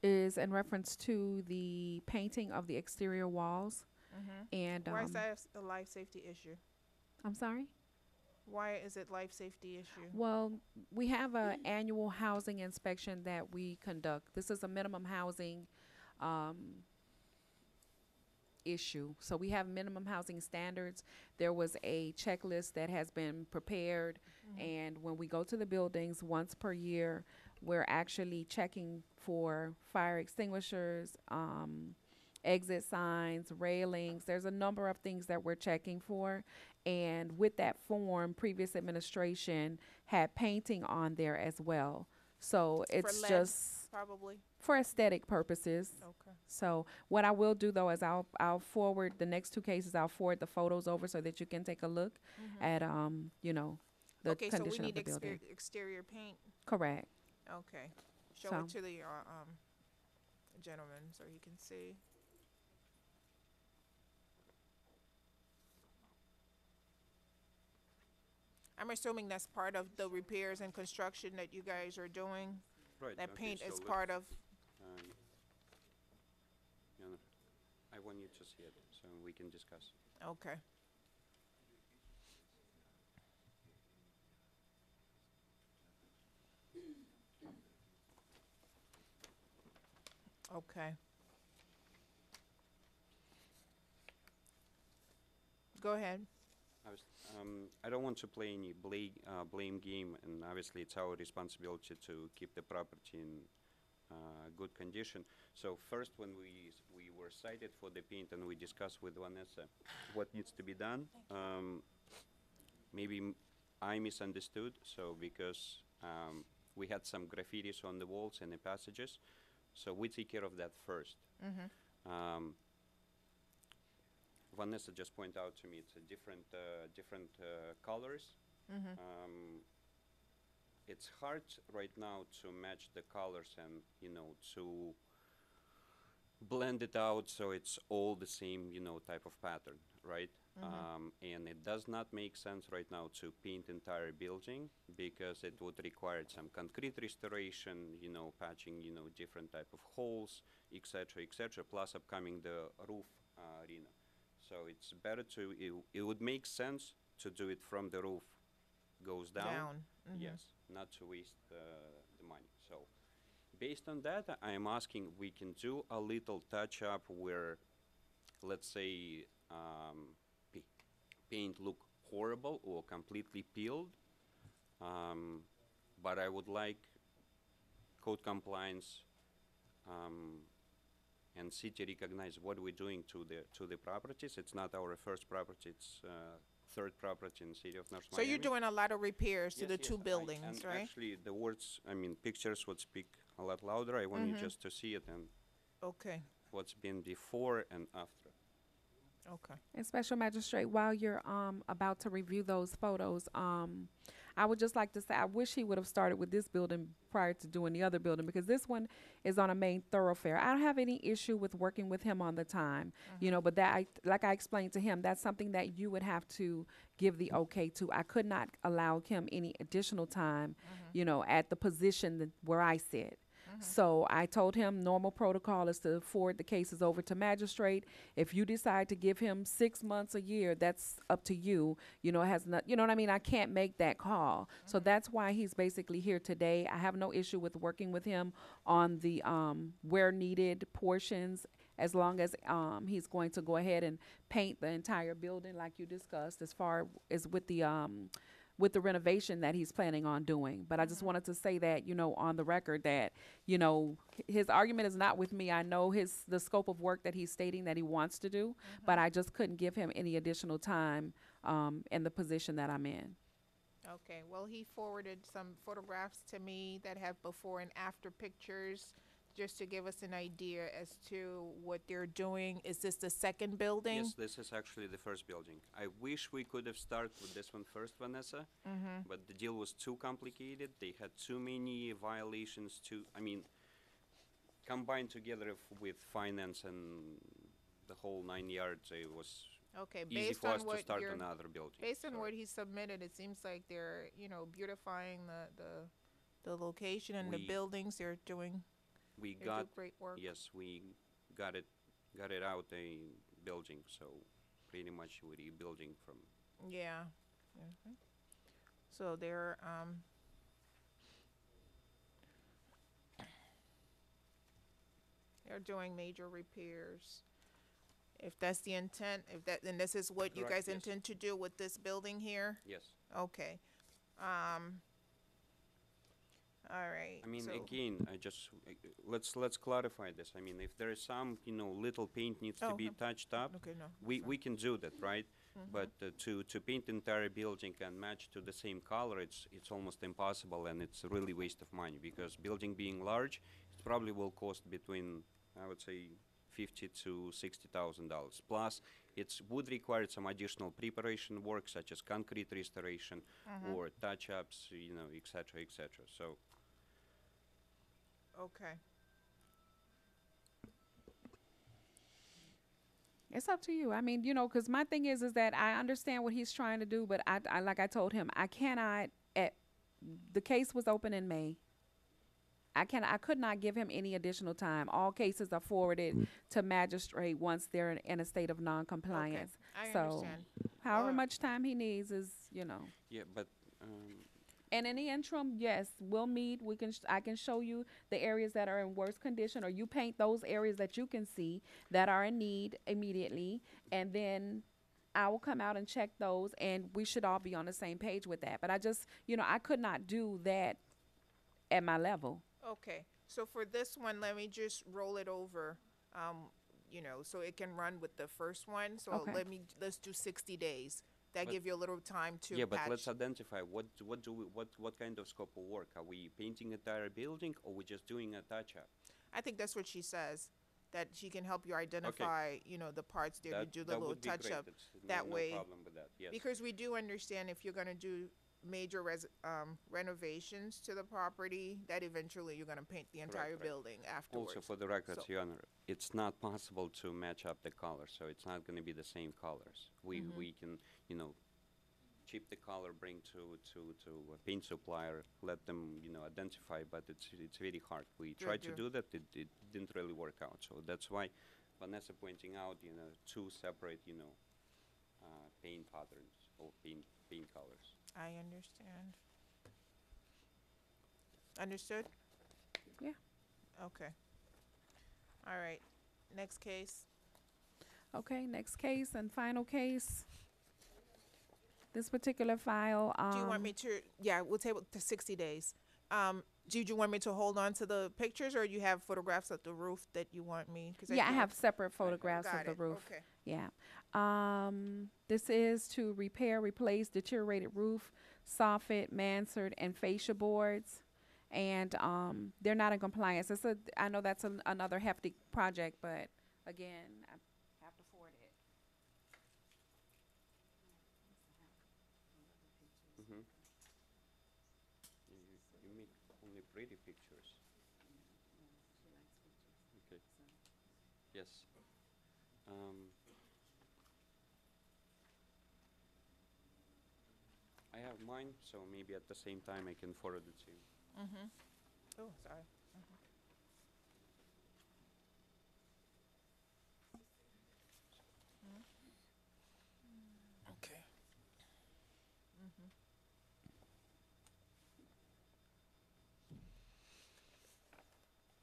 Speaker 5: is in reference to the painting of the exterior walls. And
Speaker 2: Why is that a life safety issue?
Speaker 5: I'm sorry?
Speaker 2: Why is it life safety issue?
Speaker 5: Well, we have an annual housing inspection that we conduct. This is a minimum housing issue. So we have minimum housing standards. There was a checklist that has been prepared, and when we go to the buildings once per year, we're actually checking for fire extinguishers, exit signs, railings. There's a number of things that we're checking for. And with that form, previous administration had painting on there as well. So it's
Speaker 2: lead?
Speaker 5: just
Speaker 2: Probably.
Speaker 5: for aesthetic purposes.
Speaker 2: Okay.
Speaker 5: So what I will do though is I'll forward the next two cases. I'll forward the photos over so that you can take a look at you know the
Speaker 2: Okay, so we
Speaker 5: condition of
Speaker 2: need
Speaker 5: the building.
Speaker 2: exterior paint.
Speaker 5: Correct.
Speaker 2: Okay. Show
Speaker 5: So-
Speaker 2: it to the gentleman so he can see. I'm assuming that's part of the repairs and construction that you guys are doing.
Speaker 9: Right.
Speaker 2: That
Speaker 9: okay,
Speaker 2: paint
Speaker 9: so
Speaker 2: is
Speaker 9: let's-
Speaker 2: part of.
Speaker 9: you know, I want you to see it so we can discuss.
Speaker 2: Okay. Okay. Go ahead.
Speaker 9: I don't want to play any blame game, and obviously it's our responsibility to keep the property in good condition. So first, when we were cited for the paint and we discussed with Vanessa what needs to be done, maybe I misunderstood. So because we had some graffitis on the walls and the passages, so we take care of that first. Vanessa just pointed out to me it's a different colors. It's hard right now to match the colors and to blend it out so it's all the same type of pattern, right? And it does not make sense right now to paint entire building because it would require some concrete restoration, patching, different type of holes, etc., plus upcoming the roof arena. So it's better it would make sense to do it from the roof goes down. Yes, not to waste the money. So based on that, I am asking we can do a little touch up where, let's say, paint look horrible or completely peeled, but I would like code compliance and city recognize what we're doing to the properties. It's not our first property; it's third property in the city of North
Speaker 2: So
Speaker 9: Miami.
Speaker 2: you're doing a lot of repairs to
Speaker 9: Yes,
Speaker 2: the
Speaker 9: yes,
Speaker 2: two buildings,
Speaker 9: and
Speaker 2: right?
Speaker 9: actually, the words, pictures would speak a lot louder. I want you just to see it and
Speaker 2: Okay.
Speaker 9: what's been before and after.
Speaker 2: Okay.
Speaker 5: And Special Magistrate, while you're about to review those photos, I would just like to say I wish he would have started with this building prior to doing the other building because this one is on a main thoroughfare. I don't have any issue with working with him on the time, but like I explained to him, that's something that you would have to give the okay to. I could not allow him any additional time, at the position where I sit. So I told him normal protocol is to forward the cases over to magistrate. If you decide to give him 6 months, a year, that's up to you. It has not, you know what I mean? I can't make that call. So that's why he's basically here today. I have no issue with working with him on the where needed portions, as long as he's going to go ahead and paint the entire building like you discussed, as far as with the renovation that he's planning on doing. But I just wanted to say that, on the record that, his argument is not with me. I know the scope of work that he's stating that he wants to do, but I just couldn't give him any additional time in the position that I'm in.
Speaker 2: Okay. Well, he forwarded some photographs to me that have before and after pictures, just to give us an idea as to what they're doing. Is this the second building?
Speaker 9: Yes, this is actually the first building. I wish we could have started with this one first, Vanessa, but the deal was too complicated. They had too many violations combined together with finance and the whole 9 yards. It was
Speaker 2: Okay.
Speaker 9: easy
Speaker 2: Based
Speaker 9: for
Speaker 2: on
Speaker 9: us to
Speaker 2: what
Speaker 9: start
Speaker 2: you're,
Speaker 9: another building.
Speaker 2: based on
Speaker 9: Sorry.
Speaker 2: what he submitted, it seems like they're, beautifying the location and the
Speaker 9: We-
Speaker 2: buildings. They're doing
Speaker 9: We
Speaker 2: they
Speaker 9: got
Speaker 2: do great work.
Speaker 9: yes, we got it out a building, so pretty much we're rebuilding from.
Speaker 2: Yeah. So they're doing major repairs. If that's the intent, then this is what you
Speaker 9: Correct,
Speaker 2: guys
Speaker 9: yes.
Speaker 2: intend to do with this building here?
Speaker 9: Yes.
Speaker 2: Okay. All right.
Speaker 9: I mean,
Speaker 2: so,
Speaker 9: again, let's clarify this. I mean, if there is some, little paint needs to
Speaker 2: Oh,
Speaker 9: be
Speaker 2: no.
Speaker 9: touched up,
Speaker 2: Okay, no.
Speaker 9: we can do that, right?
Speaker 2: Mm-hmm.
Speaker 9: But to paint entire building and match to the same color, it's almost impossible, and it's really waste of money, because building being large, it probably will cost between, I would say, $50,000 to $60,000. Plus, it would require some additional preparation work, such as concrete restoration
Speaker 2: Mm-hmm.
Speaker 9: or touch-ups, et cetera, et cetera. So.
Speaker 2: Okay.
Speaker 5: It's up to you. I mean, because my thing is that I understand what he's trying to do, but I like I told him, I cannot. The case was open in May. I could not give him any additional time. All cases are forwarded to magistrate once they're in a state of non-compliance.
Speaker 2: I
Speaker 5: So,
Speaker 2: understand.
Speaker 5: however
Speaker 2: Uh,
Speaker 5: much time he needs is,
Speaker 9: Yeah, but
Speaker 5: And in the interim, yes, we'll meet. I can show you the areas that are in worse condition, or you paint those areas that you can see that are in need immediately, and then I will come out and check those, and we should all be on the same page with that. But I just, I could not do that at my level.
Speaker 2: Okay. So for this one, let me just roll it over. So it can run with the first one. So
Speaker 5: Okay.
Speaker 2: let's do 60 days. That
Speaker 9: But-
Speaker 2: give you a little time to
Speaker 9: yeah, but
Speaker 2: patch.
Speaker 9: let's identify what kind of scope of work. Are we painting entire building, or we just doing a touch-up?
Speaker 2: I think that's what she says, that she can help you identify, the parts there to do the little
Speaker 9: would be great.
Speaker 2: touch-up.
Speaker 9: It's
Speaker 2: that
Speaker 9: no
Speaker 2: way-
Speaker 9: problem with that. Yes.
Speaker 2: Because we do understand if you're gonna do major renovations to the property, that eventually you're gonna paint the entire
Speaker 9: right.
Speaker 2: building afterwards.
Speaker 9: Also, for the record,
Speaker 2: So-
Speaker 9: Your Honor, it's not possible to match up the colors, so it's not going to be the same colors.
Speaker 2: Mm-hmm.
Speaker 9: We can, chip the color, bring to a paint supplier, let them, identify, but it's very hard. We tried to
Speaker 2: do.
Speaker 9: do that, it didn't really work out. So that's why Vanessa pointing out, two separate, paint patterns or paint colors.
Speaker 2: I understand. Understood?
Speaker 5: Yeah.
Speaker 2: Okay. All right. Next case.
Speaker 5: Okay, next case and final case. This particular file.
Speaker 2: Do you want me to? Yeah, we'll table to 60 days. Did you want me to hold on to the pictures, or you have photographs of the roof that you want me? 'Cause
Speaker 5: Yeah, I
Speaker 2: do
Speaker 5: have separate photographs
Speaker 2: Got
Speaker 5: of the
Speaker 2: it.
Speaker 5: roof.
Speaker 2: Okay.
Speaker 5: Yeah. This is to repair, replace deteriorated roof, soffit, mansard, and fascia boards. And they're not in compliance. I know that's another hefty project, but again, I have to forward it.
Speaker 9: Mm-hmm. You make only pretty pictures. Okay. Yes. I have mine, so maybe at the same time I can forward it to you.
Speaker 2: Mm-hmm. Oh, sorry. Okay.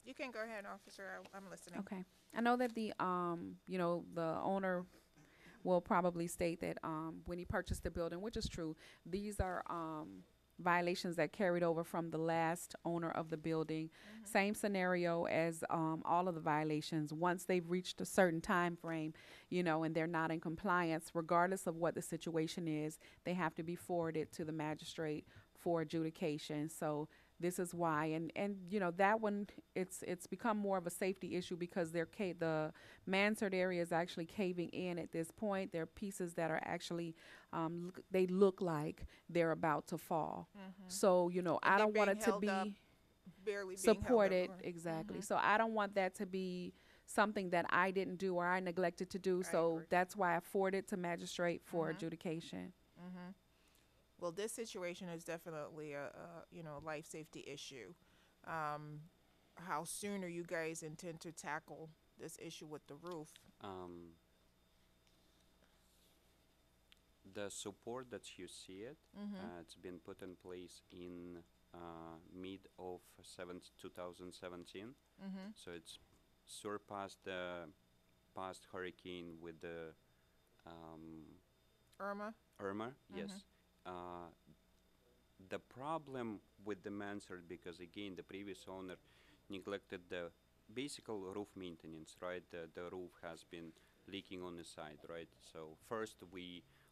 Speaker 2: You can go ahead, officer. I'm listening.
Speaker 5: Okay. I know that the owner will probably state that when he purchased the building, which is true, these are violations that carried over from the last owner of the building. Same scenario as all of the violations. Once they've reached a certain time frame, and they're not in compliance, regardless of what the situation is, they have to be forwarded to the magistrate for adjudication. So this is why, and that one, it's become more of a safety issue because the mansard area is actually caving in at this point. There are pieces that are actually, they look like they're about to fall. So I
Speaker 2: they're
Speaker 5: don't want
Speaker 2: being
Speaker 5: it to
Speaker 2: held up,
Speaker 5: be
Speaker 2: Barely being held up,
Speaker 5: supported
Speaker 2: right?
Speaker 5: exactly. So I don't want that to be something that I didn't do or I neglected to do.
Speaker 2: I
Speaker 5: So
Speaker 2: agree.
Speaker 5: that's why I forwarded to magistrate for adjudication.
Speaker 2: Well, this situation is definitely a life safety issue. How soon are you guys intend to tackle this issue with the roof?
Speaker 9: The support that you see it's been put in place in mid of 2017. So it's surpassed the past hurricane with the
Speaker 2: Irma?
Speaker 9: Irma. Yes. The problem with the mansard, because again, the previous owner neglected the basic roof maintenance, right? The roof has been leaking on the side, right? So first,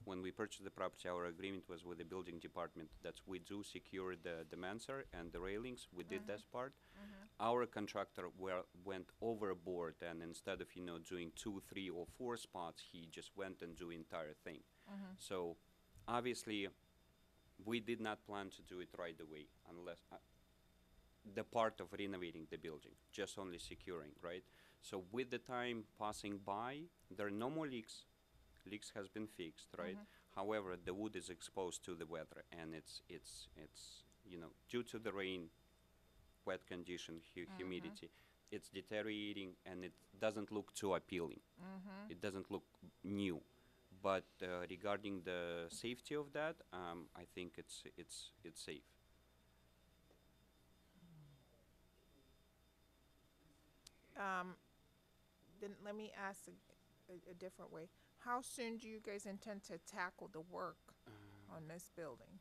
Speaker 9: when we purchased the property, our agreement was with the building department that we do secure the mansard and the railings. We did this part. Our contractor went overboard, and instead of doing 2, 3, or 4 spots, he just went and do entire thing. So obviously, we did not plan to do it right away, unless the part of renovating the building, just only securing, right? So with the time passing by, there are no more leaks. Leaks has been fixed, right? However, the wood is exposed to the weather, and it's due to the rain, wet condition, humidity, it's deteriorating, and it doesn't look too appealing. It doesn't look new. But regarding the safety of that, I think it's safe.
Speaker 2: Then let me ask a different way. How soon do you guys intend to tackle the work on this building?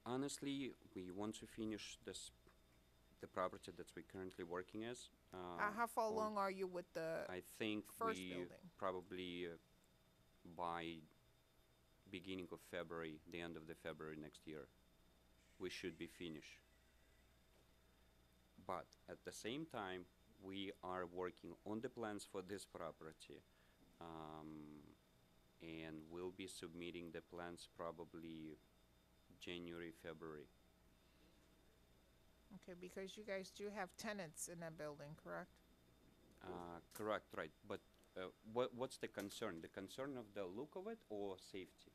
Speaker 9: Honestly, we want to finish the property that we're currently working as.
Speaker 2: How far
Speaker 9: on-
Speaker 2: along are you with the
Speaker 9: I think
Speaker 2: first
Speaker 9: we
Speaker 2: building?
Speaker 9: probably by beginning of February, the end of the February next year, we should be finished. But at the same time, we are working on the plans for this property, and we'll be submitting the plans probably January, February.
Speaker 2: Okay, because you guys do have tenants in that building, correct?
Speaker 9: Correct, right. But what's the concern? The concern of the look of it or safety?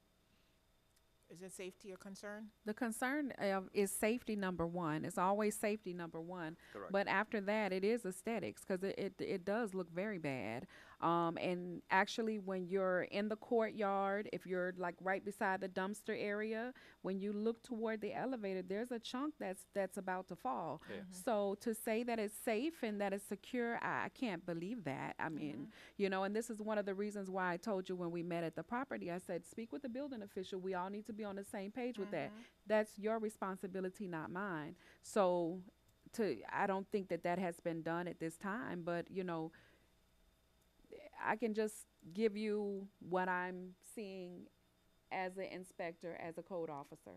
Speaker 2: Is it safety a concern?
Speaker 5: The concern is safety number one. It's always safety number one.
Speaker 9: Correct.
Speaker 5: But after that, it is aesthetics because it does look very bad. And actually, when you're in the courtyard, if you're like right beside the dumpster area, when you look toward the elevator, there's a chunk that's about to fall.
Speaker 9: Yeah.
Speaker 5: So to say that it's safe and that it's secure, I can't believe that. I mean, and this is one of the reasons why I told you when we met at the property, I said, speak with the building official. We all need to be on the same page with that. That's your responsibility, not mine. So I don't think that has been done at this time, but I can just give you what I'm seeing as an inspector, as a code officer.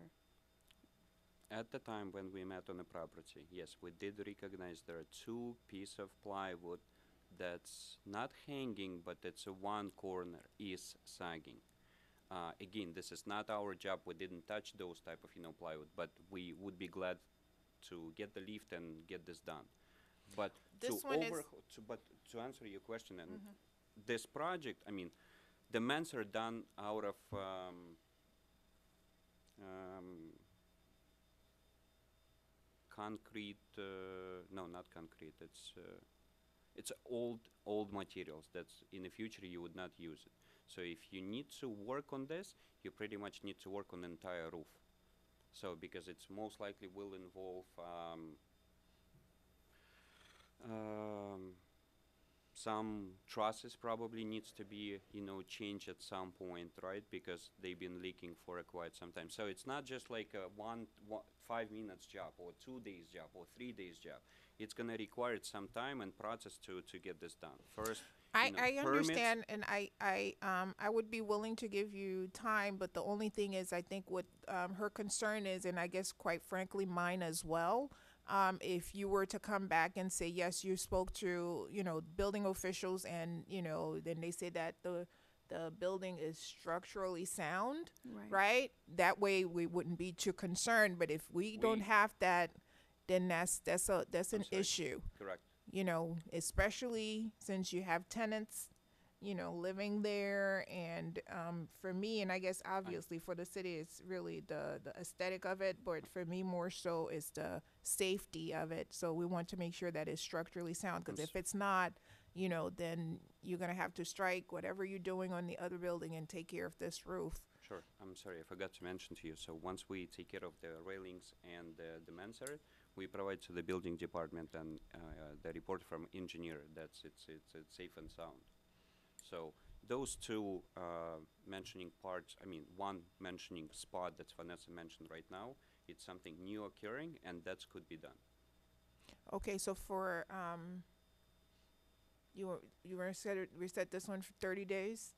Speaker 9: At the time when we met on the property, yes, we did recognize there are 2 pieces of plywood that's not hanging, but it's one corner is sagging. Again, this is not our job. We didn't touch those type of plywood, but we would be glad to get the lift and get this done. But
Speaker 2: This one is-
Speaker 9: but to answer your question, and this project, I mean, the mans are done out of concrete. No, not concrete. It's old materials that's in the future you would not use it. So if you need to work on this, you pretty much need to work on the entire roof. So because it's most likely will involve some trusses probably needs to be changed at some point, right? Because they've been leaking for quite some time. So it's not just like a 5 minutes job or 2 days job or 3 days job. It's gonna require some time and process to get this done. First,
Speaker 2: I
Speaker 9: permits.
Speaker 2: understand, and I would be willing to give you time, but the only thing is, I think what her concern is, and I guess quite frankly mine as well, if you were to come back and say, yes, you spoke to building officials, and then they say that the building is structurally sound, right? That way we wouldn't be too concerned. But if we don't have that, then that's an
Speaker 9: sorry.
Speaker 2: issue.
Speaker 9: Correct.
Speaker 2: Especially since you have tenants, living there. And for me, and I guess obviously for the city, it's really the aesthetic of it. But for me, more so is the safety of it. So we want to make sure that it's structurally sound. Because if it's not, then you're going to have to strike whatever you're doing on the other building and take care of this roof.
Speaker 9: Sure. I'm sorry, I forgot to mention to you. So once we take care of the railings and the mansard, we provide to the building department and the report from engineer that it's safe and sound. So those 2 mentioning parts, I mean, one mentioning spot that Vanessa mentioned right now, it's something new occurring, and that could be done.
Speaker 2: Okay, so for, you were reset this one for 30 days?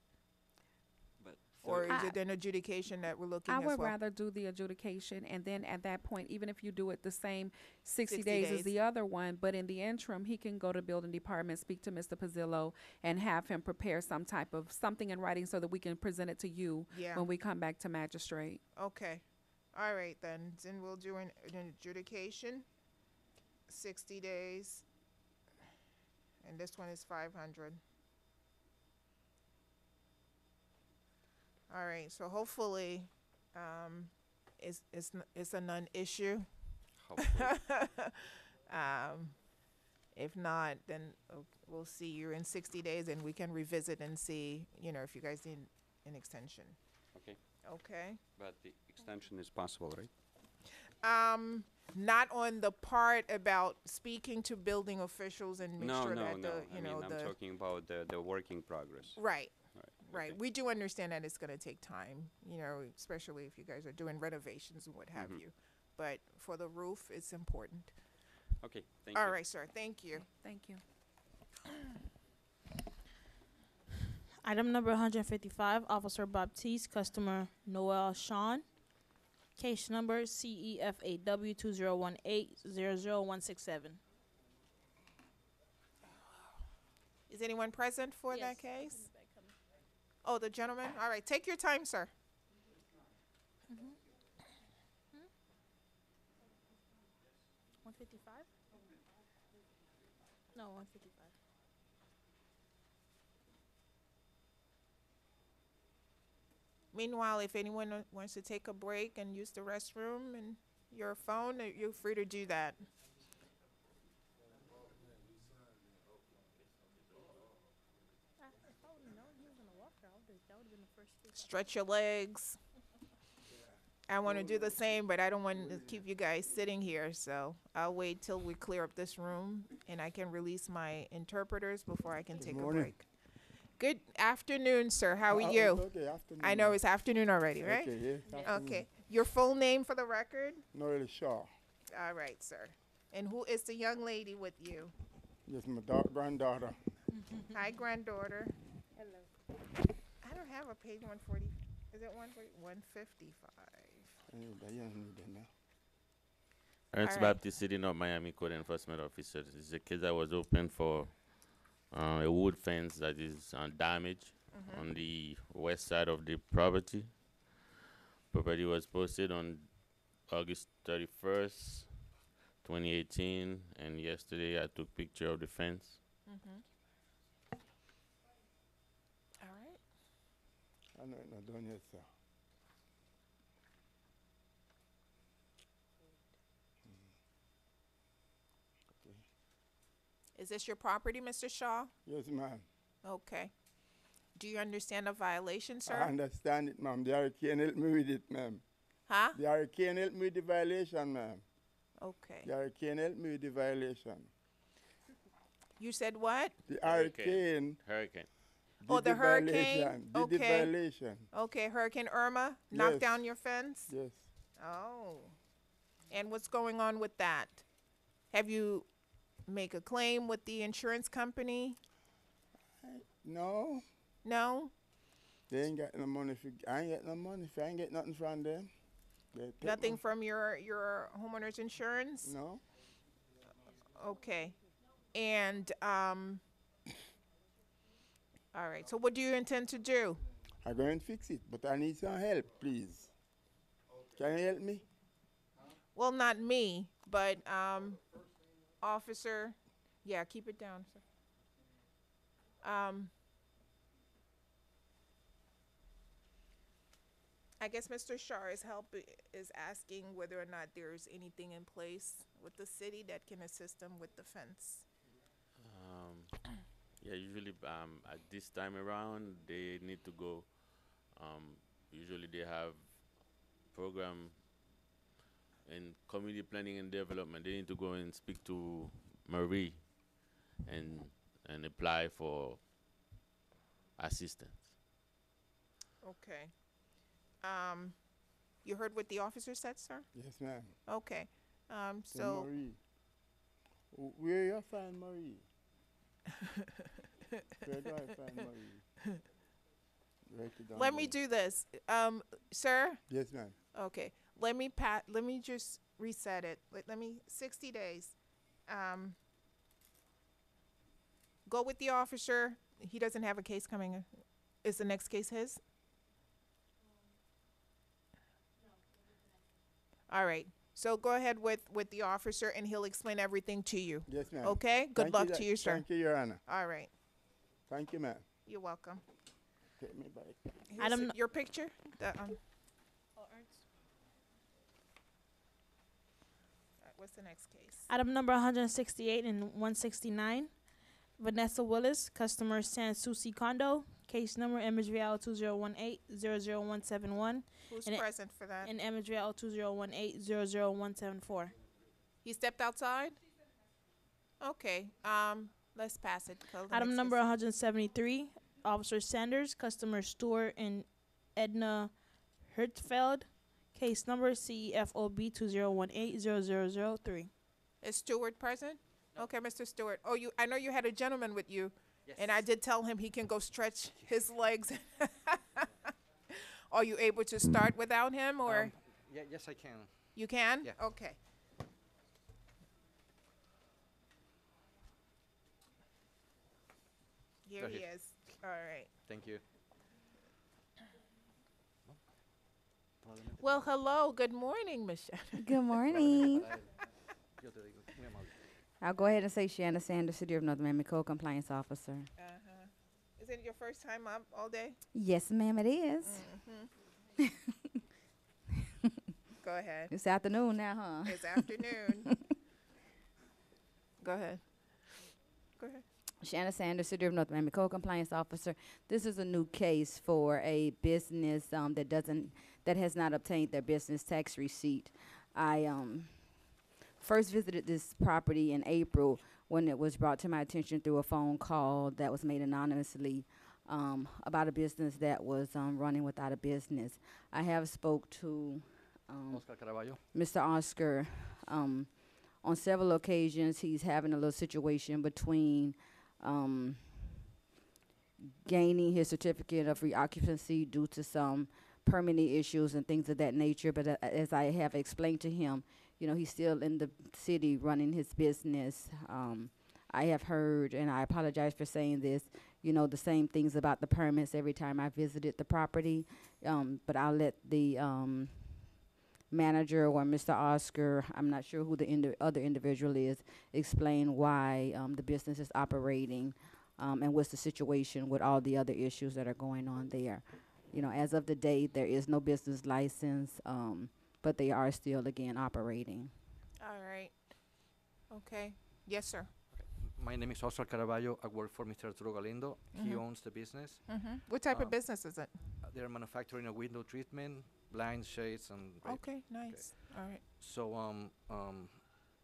Speaker 9: But
Speaker 2: Or is
Speaker 5: I-
Speaker 2: it an adjudication that we're looking
Speaker 5: I
Speaker 2: as
Speaker 5: would
Speaker 2: well?
Speaker 5: rather do the adjudication, and then at that point, even if you do it the same 60
Speaker 2: 60
Speaker 5: days as
Speaker 2: days.
Speaker 5: the other one, but in the interim, he can go to building department, speak to Mr. Pizzillo, and have him prepare some type of something in writing so that we can present it to you
Speaker 2: Yeah,
Speaker 5: when we come back to magistrate.
Speaker 2: okay. All right, then we'll do an adjudication, 60 days. And this one is 500. All right, so hopefully, it's a non-issue.
Speaker 9: Hopefully.
Speaker 2: If not, then we'll see you in 60 days and we can revisit and see, if you guys need an extension.
Speaker 9: Okay.
Speaker 2: Okay?
Speaker 9: But the extension is possible, right?
Speaker 2: Not on the part about speaking to building officials and make
Speaker 9: No,
Speaker 2: sure
Speaker 9: no,
Speaker 2: that
Speaker 9: no.
Speaker 2: the,
Speaker 9: I mean, I'm talking about the work in progress.
Speaker 2: right,
Speaker 9: Right.
Speaker 2: right. We do understand that it's gonna take time, especially if you guys are doing renovations and what have
Speaker 9: Mhm.
Speaker 2: you. But for the roof, it's important.
Speaker 9: Okay, thank you.
Speaker 2: All right, sir, thank you.
Speaker 5: Thank you.
Speaker 1: Item number 155, Officer Baptiste, customer Noel Sean. Case number CEFAW 2018-00167.
Speaker 2: Is anyone present for that
Speaker 1: Yes.
Speaker 2: case? Oh, the gentleman? All right, take your time, sir.
Speaker 1: 155? No, 155.
Speaker 2: Meanwhile, if anyone wants to take a break and use the restroom and your phone, you're free to do that.
Speaker 1: If I would have known he was gonna walk there, that would have been the first case.
Speaker 2: Stretch your legs. I want to do the same, but I don't want to keep you guys sitting here, so I'll wait till we clear up this room and I can release my interpreters before I can take a
Speaker 10: morning.
Speaker 2: break. Good afternoon, sir. How are you?
Speaker 10: Okay, afternoon.
Speaker 2: I know it's afternoon already, right?
Speaker 10: Okay, yeah, afternoon.
Speaker 2: Okay. Your full name for the record?
Speaker 10: Noel Shaw.
Speaker 2: All right, sir. And who is the young lady with you?
Speaker 10: Yes, my granddaughter.
Speaker 2: Hi, granddaughter.
Speaker 6: Hello.
Speaker 2: I don't have a page 140. Is it 140? 155.
Speaker 11: Ernest
Speaker 2: Alright.
Speaker 11: Baptist, City North Miami Code Enforcement Officer. This is a case that was open for a wood fence that is damaged on the west side of the property. Property was posted on August 31st, 2018, and yesterday I took picture of the fence.
Speaker 2: All right.
Speaker 10: I know it's not done yet, sir.
Speaker 2: Is this your property, Mr. Shaw?
Speaker 10: Yes, ma'am.
Speaker 2: Okay. Do you understand the violation,
Speaker 10: I
Speaker 2: sir?
Speaker 10: understand it, ma'am. The hurricane helped me with it, ma'am.
Speaker 2: Huh?
Speaker 10: The hurricane helped me with the violation, ma'am.
Speaker 2: Okay.
Speaker 10: The hurricane helped me with the violation.
Speaker 2: You said what?
Speaker 10: The
Speaker 11: Hurricane.
Speaker 10: hurricane.
Speaker 11: Hurricane.
Speaker 2: Oh,
Speaker 10: did
Speaker 2: the hurricane?
Speaker 10: violation, did the
Speaker 2: Okay.
Speaker 10: violation.
Speaker 2: Okay, Hurricane Irma knocked
Speaker 10: Yes.
Speaker 2: down your fence?
Speaker 10: Yes.
Speaker 2: Oh. And what's going on with that? Have you make a claim with the insurance company?
Speaker 10: No,
Speaker 2: No?
Speaker 10: they ain't got no money. I ain't get no money. I ain't get nothing from them. They take
Speaker 2: Nothing
Speaker 10: my-
Speaker 2: from your homeowner's insurance?
Speaker 10: No.
Speaker 2: Okay. And all right. So what do you intend to do?
Speaker 10: I'm going to fix it, but I need some help, please. Can you help me?
Speaker 2: Well, not me, but officer. Yeah, keep it down, sir. I guess Mr. Shar is asking whether or not there's anything in place with the city that can assist them with the fence.
Speaker 11: Yeah, usually at this time around, they need to go. Usually they have program in community planning and development. They need to go and speak to Marie and apply for assistance.
Speaker 2: Okay. You heard what the officer said, sir?
Speaker 10: Yes, ma'am.
Speaker 2: Okay.
Speaker 10: Say
Speaker 2: So,
Speaker 10: Marie. Where you find Marie? Where do I find Marie? Write it down
Speaker 2: let me
Speaker 10: there.
Speaker 2: do this. Sir?
Speaker 10: Yes, ma'am.
Speaker 2: Okay. Let me just reset it. Let me 60 days. Go with the officer. He doesn't have a case coming. Is the next case his? All right. So go ahead with the officer and he'll explain everything to you.
Speaker 10: Yes, ma'am.
Speaker 2: Okay? Good luck to you, sir.
Speaker 10: Thank you, Your Honor.
Speaker 2: All right.
Speaker 10: Thank you, ma'am.
Speaker 2: You're welcome.
Speaker 10: Take me back.
Speaker 2: Here's
Speaker 1: Item n-
Speaker 2: your picture. What's the next case?
Speaker 1: Item number 168 and 169. Vanessa Willis, customer San Souci Condo. Case number MHVL 2018-00171
Speaker 2: Who's
Speaker 1: And it-
Speaker 2: present for that?
Speaker 1: and MHVL 2018-00174.
Speaker 2: He stepped outside? Okay. Let's pass it. Call the
Speaker 1: Item
Speaker 2: next
Speaker 1: number
Speaker 2: case.
Speaker 1: 173. Officer Sanders, customer Stewart and Edna Hertzfeld. Case number CEFOB 2018-0003.
Speaker 2: Is Stewart present? Okay, Mr. Stewart. Oh, I know you had a gentleman with you, and I did tell him he can go stretch his legs. Are you able to start without him, or
Speaker 12: Yes, I can.
Speaker 2: you can?
Speaker 12: Yeah.
Speaker 2: Okay. Here
Speaker 12: Go
Speaker 2: he
Speaker 12: ahead.
Speaker 2: is. All right.
Speaker 12: Thank you.
Speaker 2: Well, hello. Good morning, Michelle.
Speaker 13: Good morning.
Speaker 12: Yo te digo, muy amable.
Speaker 13: I'll go ahead and say Shanna Sanders, City of North Miami Code Compliance Officer.
Speaker 2: Uh-huh. Is it your first time up all day?
Speaker 13: Yes, ma'am, it is.
Speaker 2: Go ahead.
Speaker 13: It's afternoon now, huh?
Speaker 2: It's afternoon. Go ahead. Go ahead.
Speaker 13: Shanna Sanders, City of North Miami Code Compliance Officer. This is a new case for a business that has not obtained their business tax receipt. I first visited this property in April when it was brought to my attention through a phone call that was made anonymously about a business that was running without a business. I have spoke to
Speaker 12: Oscar Caraballo.
Speaker 13: Mr. Oscar on several occasions. He's having a little situation between gaining his certificate of reoccupancy due to some permitting issues and things of that nature. But as I have explained to him, you know, he's still in the city running his business. I have heard, and I apologize for saying this, you know, the same things about the permits every time I visited the property. But I'll let the manager or Mr. Oscar, I'm not sure who the other individual is, explain why the business is operating and what's the situation with all the other issues that are going on there. You know, as of the date, there is no business license, but they are still, again, operating.
Speaker 2: All right. Okay. Yes, sir.
Speaker 12: My name is Oscar Caraballo. I work for Mr. Arturo Galindo. He owns the business.
Speaker 2: What type of business is it?
Speaker 12: They're manufacturing a window treatment, blinds, shades, and drapes.
Speaker 2: Okay, nice. All right.
Speaker 12: So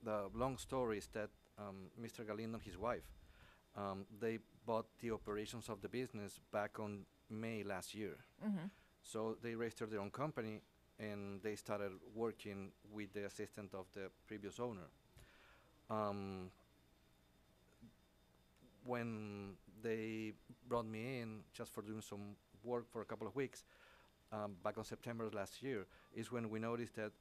Speaker 12: the long story is that Mr. Galindo and his wife, they bought the operations of the business back on May last year. So they registered their own company and they started working with the assistant of the previous owner. When they brought me in just for doing some work for a couple of weeks, back on September last year, is when we noticed that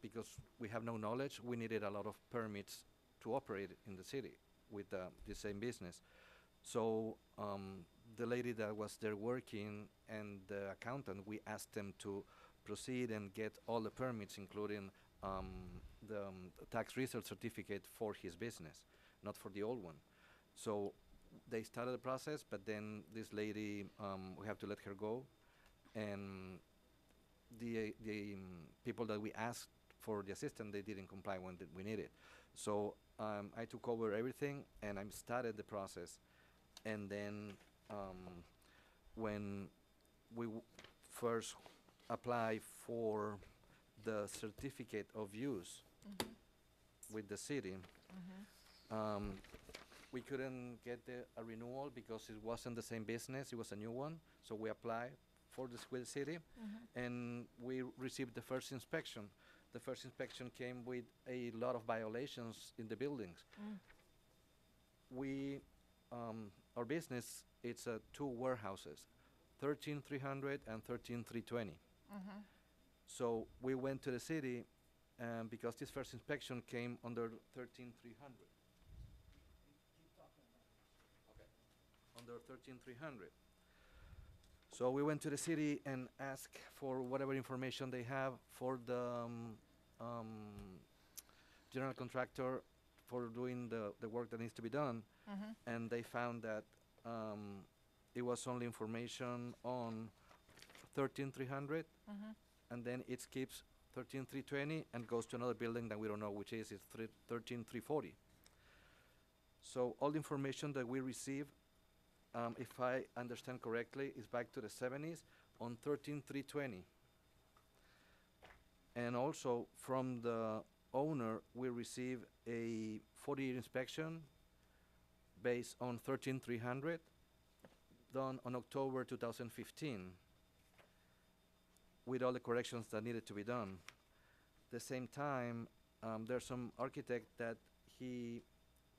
Speaker 12: because we have no knowledge, we needed a lot of permits to operate in the city with the same business. So the lady that was there working and the accountant, we asked them to proceed and get all the permits, including the tax result certificate for his business, not for the old one. So they started the process, but then this lady, we have to let her go. And the people that we asked for the assistant, they didn't comply when we needed. So I took over everything and I started the process. And then when we first applied for the certificate of use with the city, we couldn't get a renewal because it wasn't the same business, it was a new one. So we applied for the Squid City, and we received the first inspection. The first inspection came with a lot of violations in the buildings. We, our business, it's two warehouses, 13300 and 13320. So we went to the city, because this first inspection came under 13300. Under 13300. So we went to the city and asked for whatever information they have for the general contractor for doing the work that needs to be done, and they found that it was only information on 13300, and then it skips 13320 and goes to another building that we don't know which is. It's 13340. So all the information that we receive, if I understand correctly, is back to the 70s on 13320. And also from the owner, we receive a 40-year inspection based on 13300 done on October 2015 with all the corrections that needed to be done. The same time, there's some architect that he,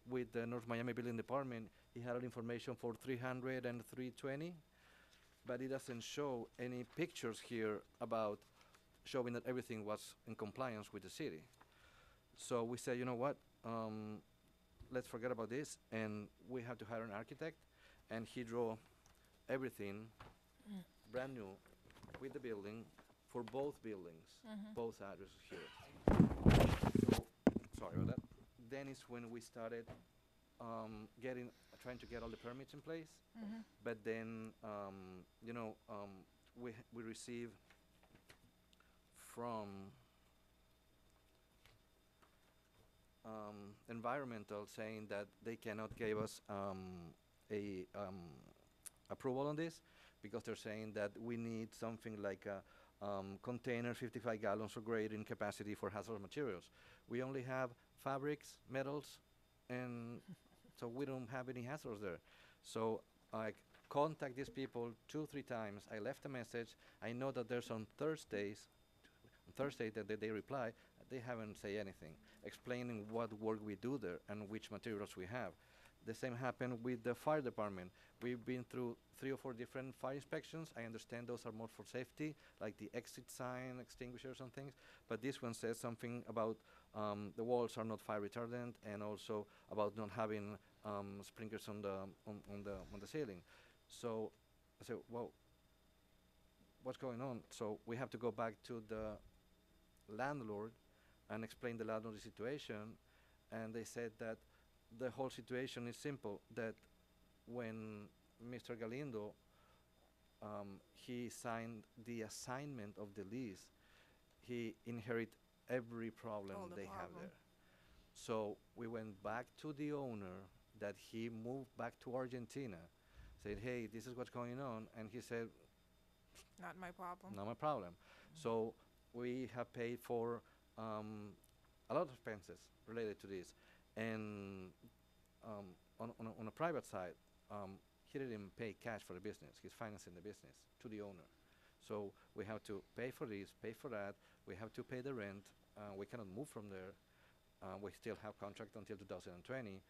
Speaker 12: with the North Miami Building Department, he had all information for 300 and 320, but it doesn't show any pictures here about showing that everything was in compliance with the city. So we said, you know what, let's forget about this, and we have to hire an architect, and he drew everything brand new with the building for both buildings, both addresses here. So, sorry about that. Then is when we started trying to get all the permits in place. But then, you know, we received from environmental saying that they cannot give us a approval on this because they're saying that we need something like a container 55 gallons or greater in capacity for hazardous materials. We only have fabrics, metals, and so we don't have any hazards there. So I contact these people 2-3 times. I left a message. I know that there's on Thursday that they reply. They haven't say anything, explaining what work we do there and which materials we have. The same happened with the fire department. We've been through 3 or 4 different fire inspections. I understand those are more for safety, like the exit sign, extinguishers and things. But this one says something about the walls are not fire retardant, and also about not having sprinklers on the ceiling. So I said, well, what's going on? So we have to go back to the landlord and explain the landlord the situation. And they said that the whole situation is simple, that when Mr. Galindo, he signed the assignment of the lease, he inherited every problem they have there. So we went back to the owner that he moved back to Argentina, said, hey, this is what's going on, and he said,
Speaker 2: Not my problem.
Speaker 12: not my problem. So we have paid for a lot of expenses related to this. And on a private side, he didn't pay cash for the business. He's financing the business to the owner. So we have to pay for this, pay for that. We have to pay the rent. We cannot move from there. We still have contract until 2020.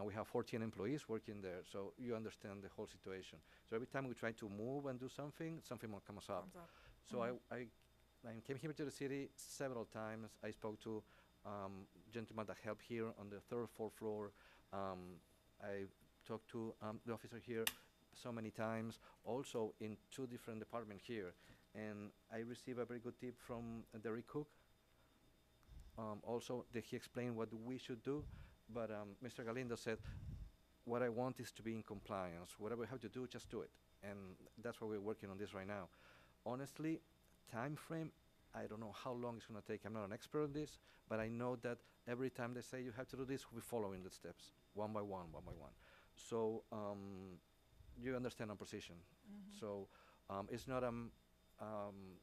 Speaker 12: We have 14 employees working there. So you understand the whole situation. So every time we try to move and do something, something more comes up. So I came here to the city several times. I spoke to gentlemen that help here on the 3rd or 4th floor. I talked to the officer here so many times, also in 2 different departments here. And I received a very good tip from Derek Cook. Also, that he explained what we should do. But Mr. Galindo said, what I want is to be in compliance. Whatever we have to do, just do it. And that's why we're working on this right now. Honestly, time frame, I don't know how long it's going to take. I'm not an expert on this, but I know that every time they say you have to do this, we're following the steps, one by one, one by one. So you understand our position. So it's not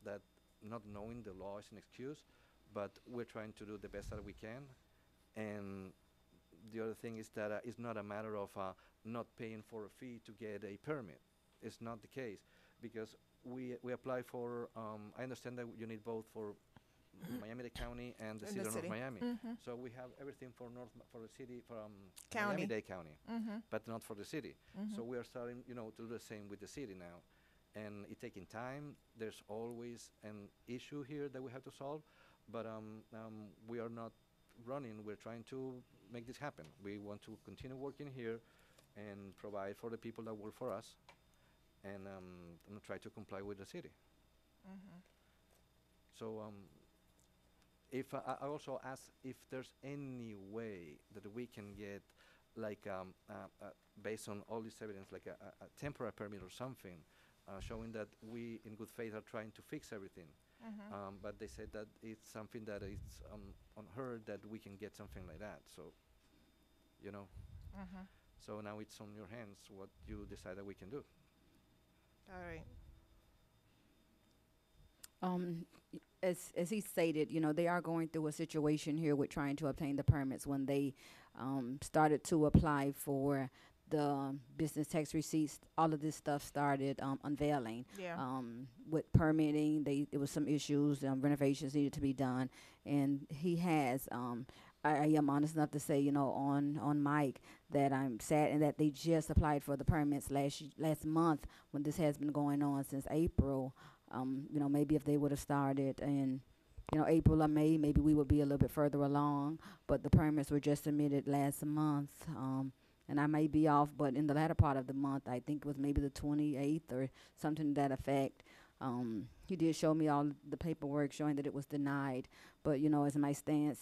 Speaker 12: that not knowing the law is an excuse, but we're trying to do the best that we can. And the other thing is that it's not a matter of not paying for a fee to get a permit. It's not the case, because we apply for, I understand that you need both for Miami-Dade County and the
Speaker 2: And
Speaker 12: city
Speaker 2: the
Speaker 12: of North
Speaker 2: city.
Speaker 12: Miami.
Speaker 2: Mhm.
Speaker 12: So we have everything for for the city, from
Speaker 2: County.
Speaker 12: Miami-Dade County,
Speaker 2: Mhm.
Speaker 12: but not for the city. So
Speaker 2: Mhm.
Speaker 12: we are starting, to do the same with the city now. And it's taking time. There's always an issue here that we have to solve, but we are not running. We're trying to make this happen. We want to continue working here and provide for the people that work for us, and try to comply with the city.
Speaker 2: Mhm.
Speaker 12: So if I also ask if there's any way that we can get, like, based on all this evidence, like a temporary permit or something, showing that we, in good faith, are trying to fix everything.
Speaker 2: Mhm.
Speaker 12: But they said that it's something that is unheard that we can get something like that. So,
Speaker 2: Mhm.
Speaker 12: so now it's on your hands what you decide that we can do.
Speaker 2: All right.
Speaker 13: As he stated, they are going through a situation here with trying to obtain the permits. When they started to apply for the business tax receipts, all of this stuff started unveiling.
Speaker 2: Yeah.
Speaker 13: With permitting, there was some issues, renovations needed to be done, and he has. I am honest enough to say, on mic, that I'm sad and that they just applied for the permits last month, when this has been going on since April. Maybe if they would have started in, April or May, maybe we would be a little bit further along. But the permits were just submitted last month. And I may be off, but in the latter part of the month, I think it was maybe the 28th or something to that effect. He did show me all the paperwork showing that it was denied. But, as my stance,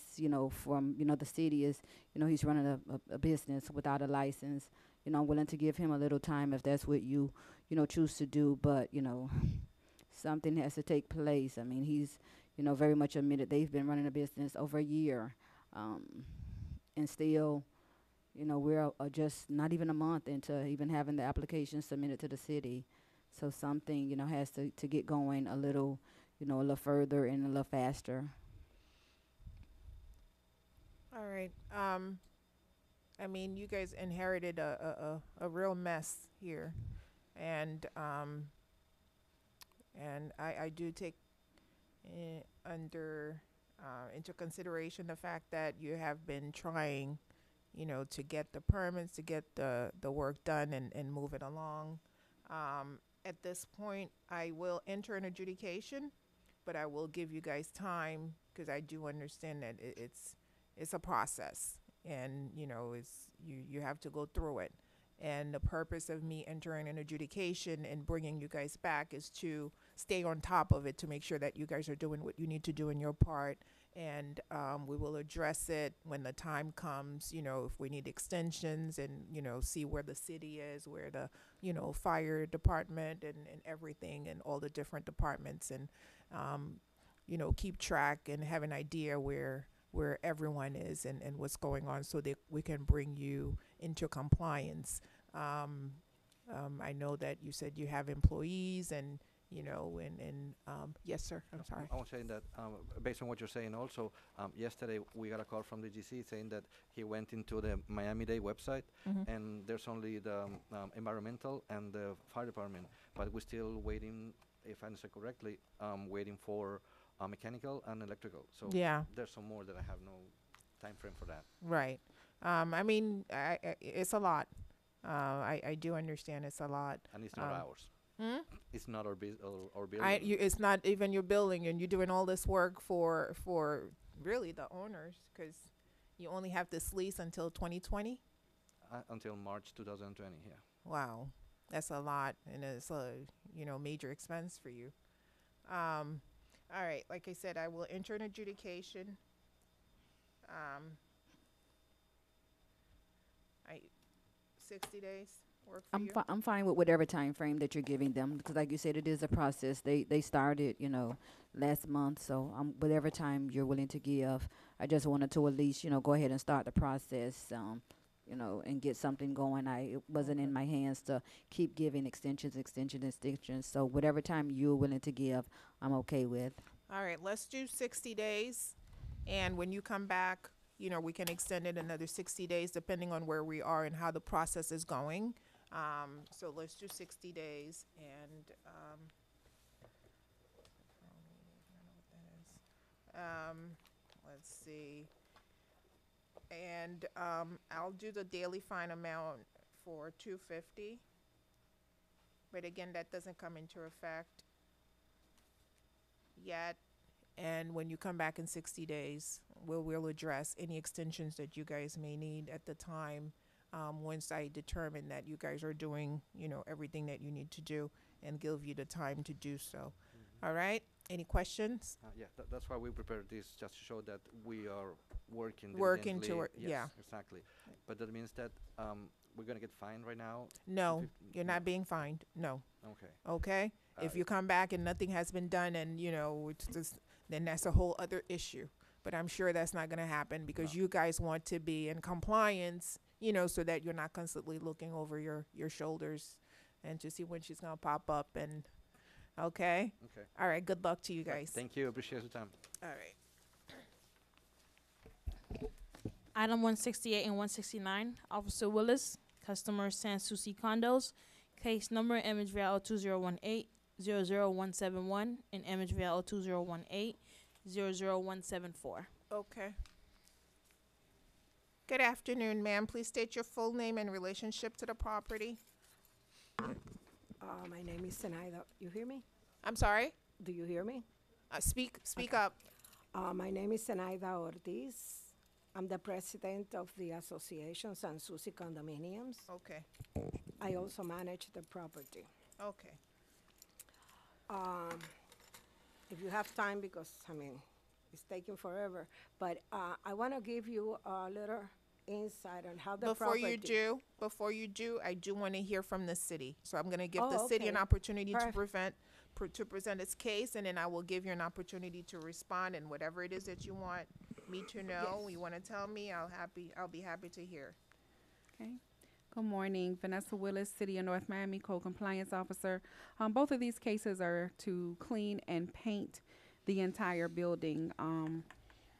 Speaker 13: from, the city is, he's running a business without a license. I'm willing to give him a little time if that's what you, choose to do. But, something has to take place. I mean, he's, very much admitted they've been running a business over a year. And still, we're just not even a month into even having the application submitted to the city. So something, has to get going a little, a little further and a little faster.
Speaker 2: All right. I mean, you guys inherited a real mess here, and I do take into consideration the fact that you have been trying, to get the permits, to get the work done and move it along. At this point, I will enter an adjudication, but I will give you guys time, because I do understand that it's a process, and you have to go through it. And the purpose of me entering an adjudication and bringing you guys back is to stay on top of it, to make sure that you guys are doing what you need to do in your part. And we will address it when the time comes, if we need extensions, and, see where the city is, where the, fire department and everything, and all the different departments, and, keep track and have an idea where everyone is, and what's going on, so that we can bring you into compliance. I know that you said you have employees, and yes, sir. I'm sorry.
Speaker 12: I was saying that, based on what you're saying also, yesterday we got a call from the GC saying that he went into the Miami-Dade website, and there's only the environmental and the fire department, but we're still waiting, if I understand correctly, waiting for mechanical and electrical. So
Speaker 2: Yeah.
Speaker 12: there's some more that I have no time frame for that.
Speaker 2: Right. I mean, it's a lot. I do understand it's a lot.
Speaker 12: And it's not ours. It's not our building.
Speaker 2: It's not even your building, and you're doing all this work for really the owners, because you only have this lease until 2020.
Speaker 12: Until March 2020. Yeah.
Speaker 2: Wow, that's a lot, and it's a major expense for you. All right, like I said, I will enter an adjudication. 60 days work for you?
Speaker 13: I'm fine with whatever time frame that you're giving them, because like you said, it is a process. They started, last month, so whatever time you're willing to give. I just wanted to at least, go ahead and start the process, and get something going. It wasn't in my hands to keep giving extensions. So whatever time you're willing to give, I'm okay with.
Speaker 2: All right, let's do 60 days. And when you come back, we can extend it another 60 days, depending on where we are and how the process is going. So let's do 60 days. And Let's see. And I'll do the daily fine amount for $250. But again, that doesn't come into effect yet. And when you come back in 60 days, we'll address any extensions that you guys may need at the time, once I determine that you guys are doing, everything that you need to do, and give you the time to do so. All right? Any questions?
Speaker 12: Yeah, that's why we prepared this, just to show that we are working
Speaker 2: Working
Speaker 12: diligently.
Speaker 2: toward-
Speaker 12: Yes,
Speaker 2: yeah.
Speaker 12: exactly. But that means that we're gonna get fined right now?
Speaker 2: No,
Speaker 12: 250
Speaker 2: you're not being fined. No.
Speaker 12: Okay.
Speaker 2: Okay? If you come back and nothing has been done and, it's just, then that's a whole other issue. But I'm sure that's not going to happen because you guys want to be in compliance, so that you're not constantly looking over your shoulders and to see when she's going to pop up. And okay?
Speaker 12: Okay.
Speaker 2: All right. Good luck to you
Speaker 12: Right,
Speaker 2: guys.
Speaker 12: thank you, appreciate your time.
Speaker 2: All right.
Speaker 1: Item 168 and 169, Officer Willis, customer Sans Souci Condos, case number Image Val 2018-00171 and Image Val 2018-00174.
Speaker 2: Okay. Good afternoon, ma'am. Please state your full name and relationship to the property.
Speaker 14: My name is Zenaida. You hear me?
Speaker 2: I'm sorry?
Speaker 14: Do you hear me?
Speaker 2: Speak up.
Speaker 14: My name is Zenaida Ortiz. I'm the president of the association Sans Souci Condominiums.
Speaker 2: Okay.
Speaker 14: I also manage the property.
Speaker 2: Okay.
Speaker 14: If you have time, because, it's taking forever, but I want to give you a little insight on how the
Speaker 2: Before
Speaker 14: property...
Speaker 2: you do, I do want to hear from the city. So I'm going to give
Speaker 14: Oh,
Speaker 2: the city an
Speaker 14: okay.
Speaker 2: opportunity to
Speaker 14: Perfect.
Speaker 2: present its case, and then I will give you an opportunity to respond, and whatever it is that you want me to know,
Speaker 14: Yes.
Speaker 2: you want to tell me, I'll be happy to hear.
Speaker 5: Okay. Good morning, Vanessa Willis, City of North Miami Code Compliance Officer. Both of these cases are to clean and paint the entire building.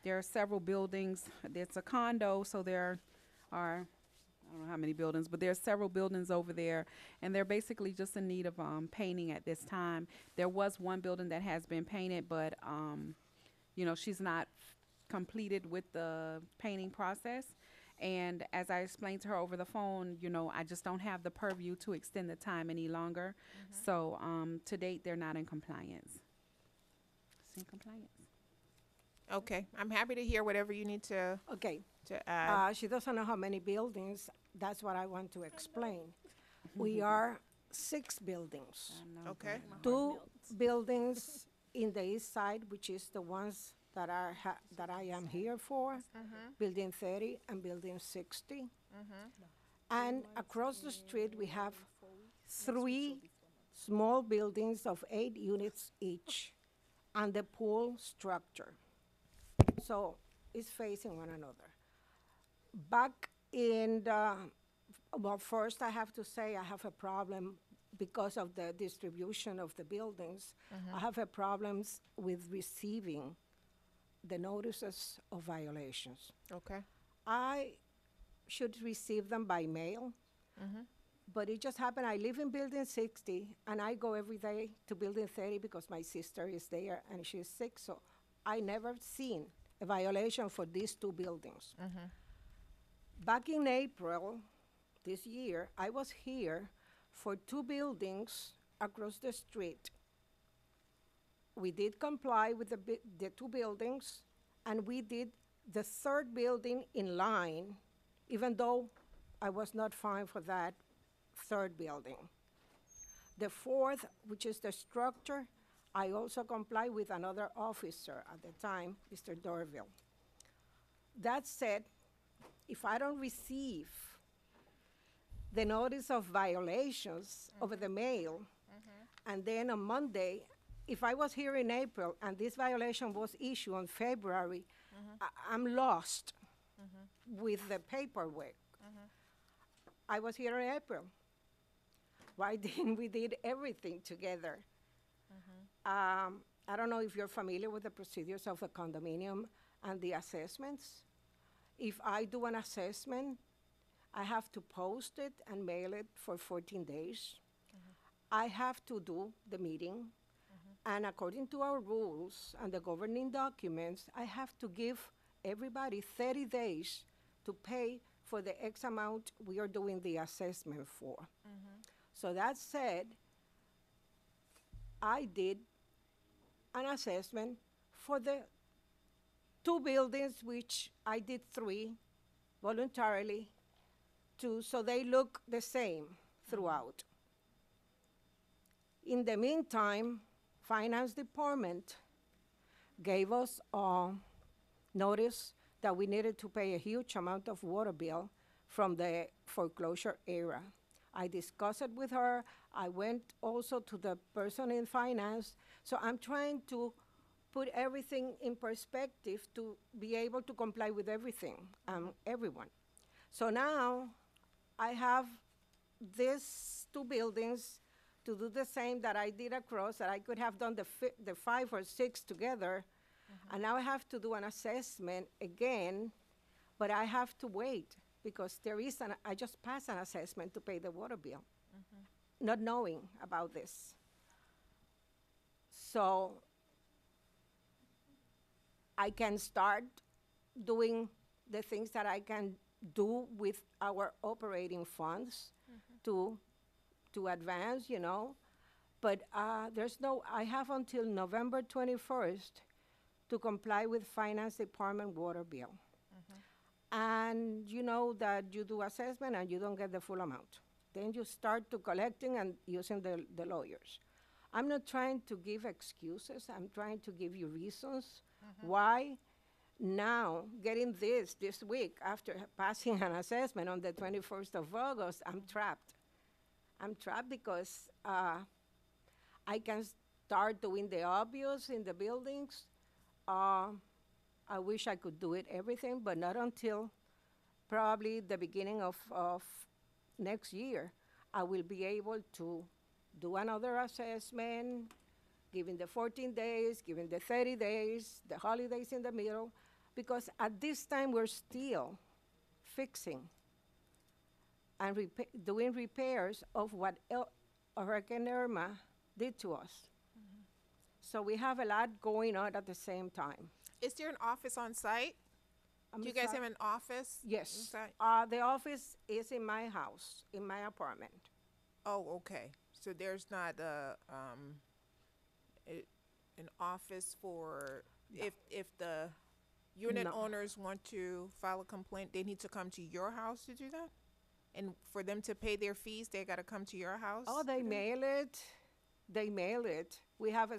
Speaker 5: There are several buildings. It's a condo, so there are, I don't know how many buildings, but there are several buildings over there, and they're basically just in need of painting at this time. There was one building that has been painted, but she's not completed with the painting process. And as I explained to her over the phone, I just don't have the purview to extend the time any longer. So to date, they're not in compliance. It's in compliance.
Speaker 2: Okay. I'm happy to hear whatever you need to
Speaker 14: Okay.
Speaker 2: add.
Speaker 14: She doesn't know how many buildings. That's what I want to explain. We are 6 buildings.
Speaker 2: Okay.
Speaker 14: 2 buildings in the east side, which is the ones that I am here for, Building 30 and Building 60. And across the street, we have 3 small buildings of 8 units each, and the pool structure. So it's facing one another. Back in well, first I have to say I have a problem because of the distribution of the buildings. I have a problems with receiving the notices of violations.
Speaker 2: Okay.
Speaker 14: I should receive them by mail, but it just happened, I live in Building 60, and I go every day to Building 30 because my sister is there and she's sick, so I never seen a violation for these 2 buildings. Back in April this year, I was here for 2 buildings across the street. We did comply with the 2 buildings, and we did the 3rd building in line, even though I was not fined for that 3rd building. The 4th, which is the structure, I also comply with another officer at the time, Mr. Dorville. That said, if I don't receive the notice of violations over the mail, and then on Monday, if I was here in April and this violation was issued on February, I'm lost with the paperwork. I was here in April. Why didn't we did everything together? I don't know if you're familiar with the procedures of a condominium and the assessments. If I do an assessment, I have to post it and mail it for 14 days. I have to do the meeting, And according to our rules and the governing documents, I have to give everybody 30 days to pay for the X amount we are doing the assessment for. So that said, I did an assessment for the 2 buildings, which I did 3 voluntarily, so they look the same throughout. In the meantime, Finance Department gave us a notice that we needed to pay a huge amount of water bill from the foreclosure era. I discussed it with her. I went also to the person in finance. So I'm trying to put everything in perspective to be able to comply with everything, everyone. So now I have these 2 buildings to do the same that I did across, that I could have done the 5 or 6 together. And now I have to do an assessment again, but I have to wait because I just passed an assessment to pay the water bill, not knowing about this. So I can start doing the things that I can do with our operating funds to advance, but I have until November 21st to comply with Finance Department water bill. And you know that you do assessment and you don't get the full amount. Then you start to collecting and using the lawyers. I'm not trying to give excuses. I'm trying to give you reasons why now, getting this week after passing an assessment on the 21st of August, I'm trapped. I'm trapped because I can start doing the obvious in the buildings. I wish I could do everything, but not until probably the beginning of next year. I will be able to do another assessment, giving the 14 days, giving the 30 days, the holidays in the middle, because at this time we're still fixing and doing repairs of what Hurricane Irma did to us. So we have a lot going on at the same time.
Speaker 2: Is there an office on site? Do you guys have an office?
Speaker 14: Yes.
Speaker 2: Inside?
Speaker 14: The office is in my house, in my apartment.
Speaker 2: Oh, okay. So there's not an office for if the unit owners want to file a complaint, they need to come to your house to do that? And for them to pay their fees, they got to come to your house?
Speaker 14: Oh, they mail it. They mail it. We have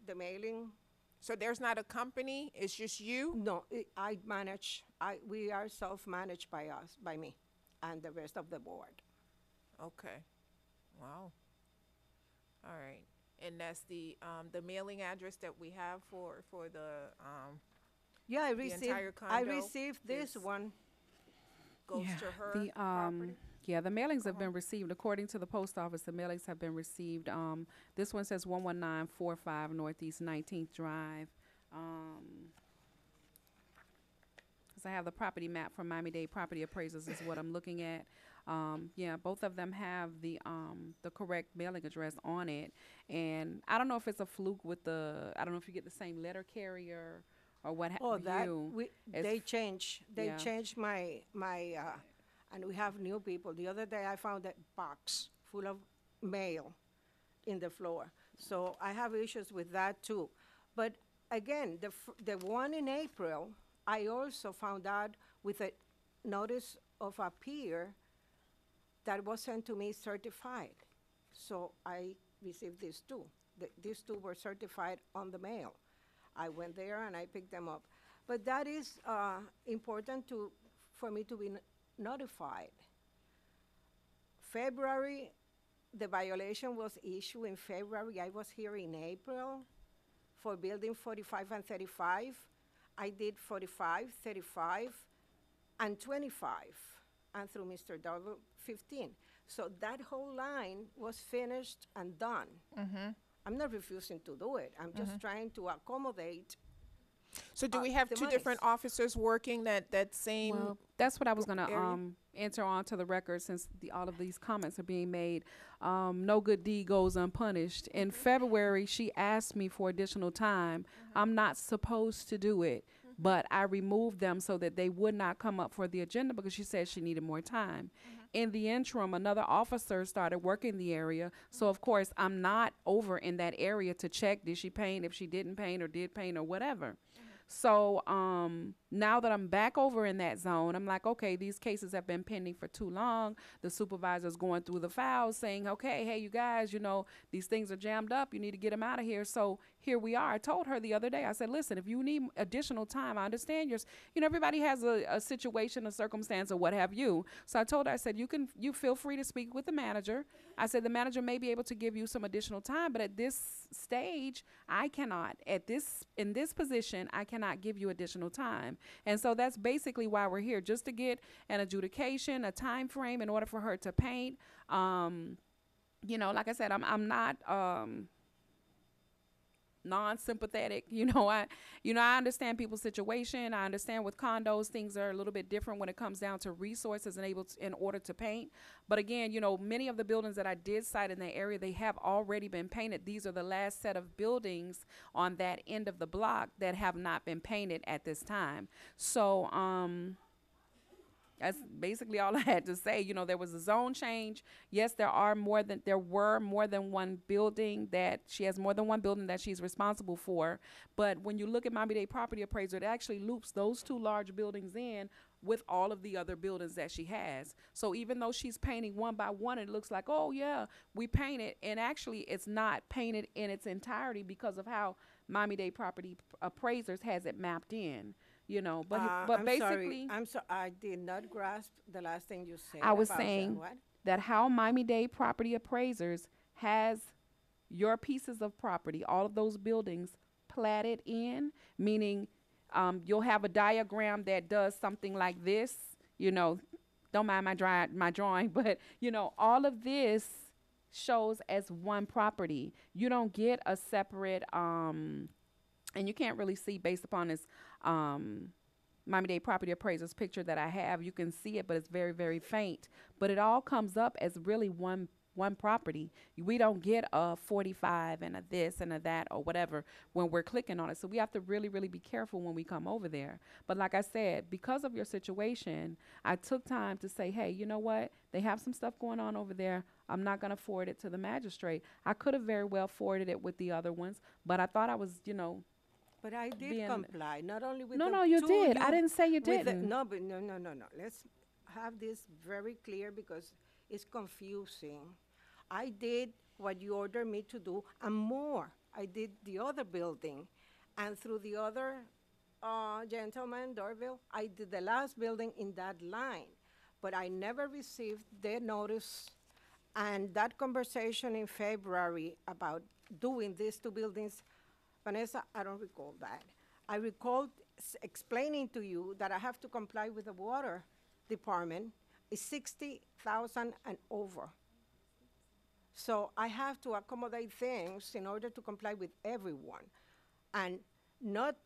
Speaker 14: the mailing.
Speaker 2: So there's not a company, it's just you?
Speaker 14: No, I manage, we are self-managed by me and the rest of the board.
Speaker 2: Okay. Wow. All right. And that's the mailing address that we have for the
Speaker 14: yeah, I
Speaker 2: entire
Speaker 14: received this one.
Speaker 2: Goes to her property?
Speaker 5: Yeah, the mailings have been received. According to the post office, the mailings have been received. This one says 11945 Northeast 19th Drive. Because I have the property map from Miami-Dade Property Appraisals is what I'm looking at. Yeah, both of them have the correct mailing address on it. And I don't know if it's a fluke with I don't know if you get the same letter carrier or what have you.
Speaker 14: They changed my and we have new people. The other day I found a box full of mail in the floor. So I have issues with that too. But again, the one in April, I also found out with a notice of appear that was sent to me certified. So I received these 2. These 2 were certified on the mail. I went there and I picked them up. But that is important for me to be notified. February, the violation was issued in February. I was here in April for building 45 and 35. I did 45, 35, and 25, and through Mr. Double, 15. So that whole line was finished and done. I'm not refusing to do it. I'm just trying to accommodate
Speaker 2: So do we have two different officers working that same?
Speaker 5: Well, that's what I was going to
Speaker 2: area?
Speaker 5: enter onto the record since all of these comments are being made. No good deed goes unpunished. In February, she asked me for additional time. I'm not supposed to do it, but I removed them so that they would not come up for the agenda because she said she needed more time. In the interim, another officer started working the area. So, of course, I'm not over in that area to check, did she paint, if she didn't paint or did paint or whatever. So now that I'm back over in that zone, I'm like, okay, these cases have been pending for too long. The supervisor's going through the files saying, okay, hey, you guys, you know, these things are jammed up. You need to get them out of here. So here we are. I told her the other day, I said, listen, if you need additional time, I understand everybody has a situation, a circumstance, or what have you. So I told her, I said, you feel free to speak with the manager. I said, the manager may be able to give you some additional time, but at this stage, I cannot. In this position, I cannot give you additional time. And so that's basically why we're here, just to get an adjudication, a time frame in order for her to paint. Like I said, I'm not non-sympathetic. I understand people's situation. I understand with condos, things are a little bit different when it comes down to resources in order to paint. But again, many of the buildings that I did cite in the area, they have already been painted. These are the last set of buildings on that end of the block that have not been painted at this time. So, that's basically all I had to say. There was a zone change. Yes, there were more than one building that she has more than one building that she's responsible for. But when you look at Miami-Dade Property Appraiser, it actually loops those two large buildings in with all of the other buildings that she has. So even though she's painting one by one, it looks like, oh yeah, we painted, and actually it's not painted in its entirety because of how Miami-Dade Property Appraisers has it mapped in. But
Speaker 14: I'm
Speaker 5: basically,
Speaker 14: sorry. I did not grasp the last thing you said.
Speaker 5: I was
Speaker 14: about
Speaker 5: saying
Speaker 14: what?
Speaker 5: that how Miami-Dade Property Appraisers has your pieces of property, all of those buildings platted in, meaning you'll have a diagram that does something like this. Don't mind my drawing, but all of this shows as one property. You don't get a separate and you can't really see based upon this Miami-Dade Property Appraiser's picture that I have. You can see it, but it's very, very faint. But it all comes up as really one property. We don't get a 45 and a this and a that or whatever when we're clicking on it. So we have to really, really be careful when we come over there. But like I said, because of your situation, I took time to say, hey, you know what? They have some stuff going on over there. I'm not going to forward it to the magistrate. I could have very well forwarded it with the other ones, but I thought I was,
Speaker 14: But I did comply, not only with
Speaker 5: No,
Speaker 14: the
Speaker 5: no, you
Speaker 14: two
Speaker 5: did. I didn't say you
Speaker 14: with the-
Speaker 5: didn't.
Speaker 14: No. Let's have this very clear because it's confusing. I did what you ordered me to do and more. I did the other building. And through the other gentleman, Dorville, I did the last building in that line. But I never received the notice. And that conversation in February about doing these two buildings, Vanessa, I don't recall that. I recall explaining to you that I have to comply with the water department. It's 60,000 and over. So I have to accommodate things in order to comply with everyone. And not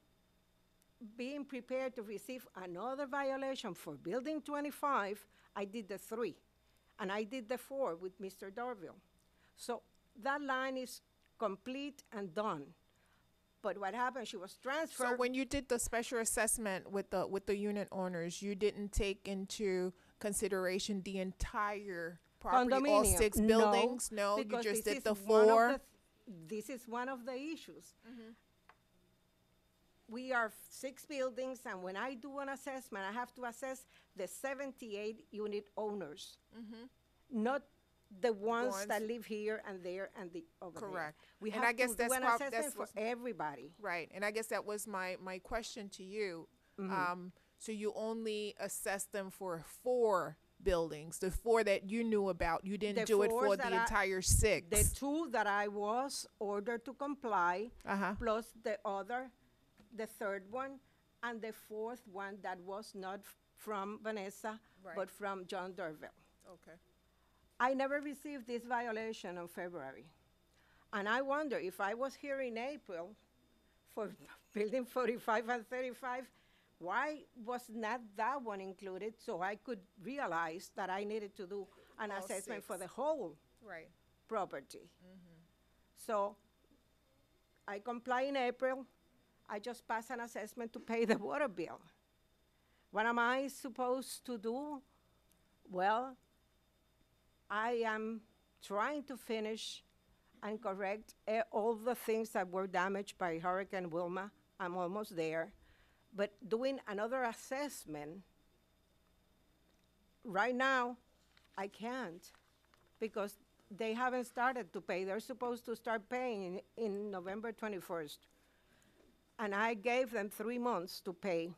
Speaker 14: being prepared to receive another violation for building 25, I did the 3. And I did the 4 with Mr. Dorville. So that line is complete and done. But what happened, she was transferred.
Speaker 2: So when you did the special assessment with the unit owners, you didn't take into consideration the entire property, all
Speaker 14: Condominium.
Speaker 2: 6
Speaker 14: No,
Speaker 2: buildings? No, you
Speaker 14: because
Speaker 2: just
Speaker 14: this
Speaker 2: did the
Speaker 14: is one of
Speaker 2: 4?
Speaker 14: This is one of the issues. We are 6 buildings, and when I do an assessment, I have to assess the 78 unit owners, not the ones that live here and there and the over there.
Speaker 2: Correct.
Speaker 14: We
Speaker 2: And
Speaker 14: have
Speaker 2: I guess
Speaker 14: to
Speaker 2: that's
Speaker 14: do an
Speaker 2: prob-
Speaker 14: assessment
Speaker 2: that's
Speaker 14: for
Speaker 2: what's-
Speaker 14: everybody.
Speaker 2: Right, and I guess that was my question to you. So you only assessed them for 4 buildings, the 4 that you knew about. You didn't
Speaker 14: The
Speaker 2: do it
Speaker 14: 4s
Speaker 2: for
Speaker 14: that
Speaker 2: the entire 6.
Speaker 14: The 2 that I was ordered to comply, plus the 3rd one, and the 4th one that was not from Vanessa, but from John Dorville.
Speaker 2: Okay.
Speaker 14: I never received this violation in February. And I wonder if I was here in April for building 45 and 35. Why was not that one included so I could realize that I needed to do an
Speaker 2: All
Speaker 14: assessment for
Speaker 2: 6.
Speaker 14: the whole
Speaker 2: Right.
Speaker 14: property? So I comply in April. I just passed an assessment to pay the water bill. What am I supposed to do? Well, I am trying to finish and correct all the things that were damaged by Hurricane Wilma. I'm almost there. But doing another assessment, right now, I can't because they haven't started to pay. They're supposed to start paying in November 21st. And I gave them 3 months to pay.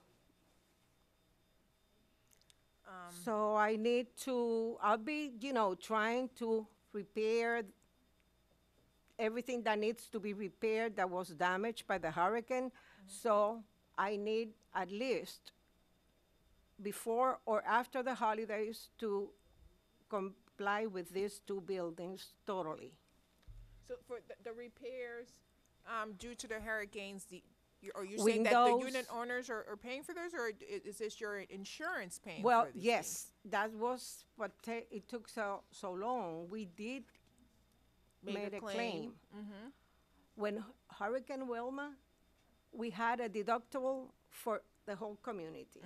Speaker 14: So I need to, I'll be, trying to repair everything that needs to be repaired that was damaged by the hurricane. So I need at least before or after the holidays to comply with these 2 buildings totally.
Speaker 2: So for the repairs, due to the hurricanes, are you saying that the unit owners are paying for those, or is this your insurance paying
Speaker 14: Well,
Speaker 2: for these
Speaker 14: yes, that was what it took so long. We did made a claim. When Hurricane Wilma, we had a deductible for the whole community.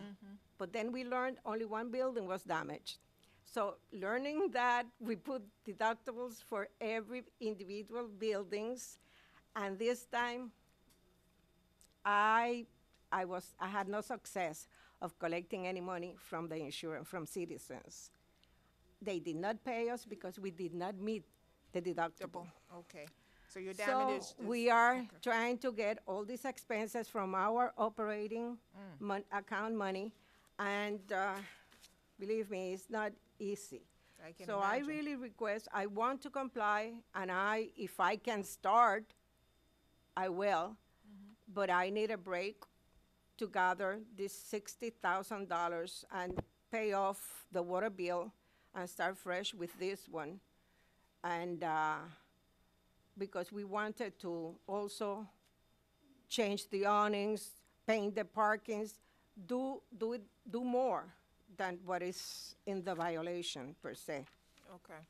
Speaker 14: But then we learned only 1 building was damaged. So learning that, we put deductibles for every individual buildings, and this time I had no success of collecting any money from the insurance, from citizens. They did not pay us because we did not meet the deductible.
Speaker 2: Okay. So your damage is
Speaker 14: we are trying to get all these expenses from our operating account money, and believe me, it's not easy.
Speaker 2: I can
Speaker 14: So I
Speaker 2: imagine.
Speaker 14: really request, I want to comply, and if I can start, I will, but I need a break to gather this $60,000 and pay off the water bill and start fresh with this one. And because we wanted to also change the awnings, paint the parkings, do more than what is in the violation per se.
Speaker 2: Okay.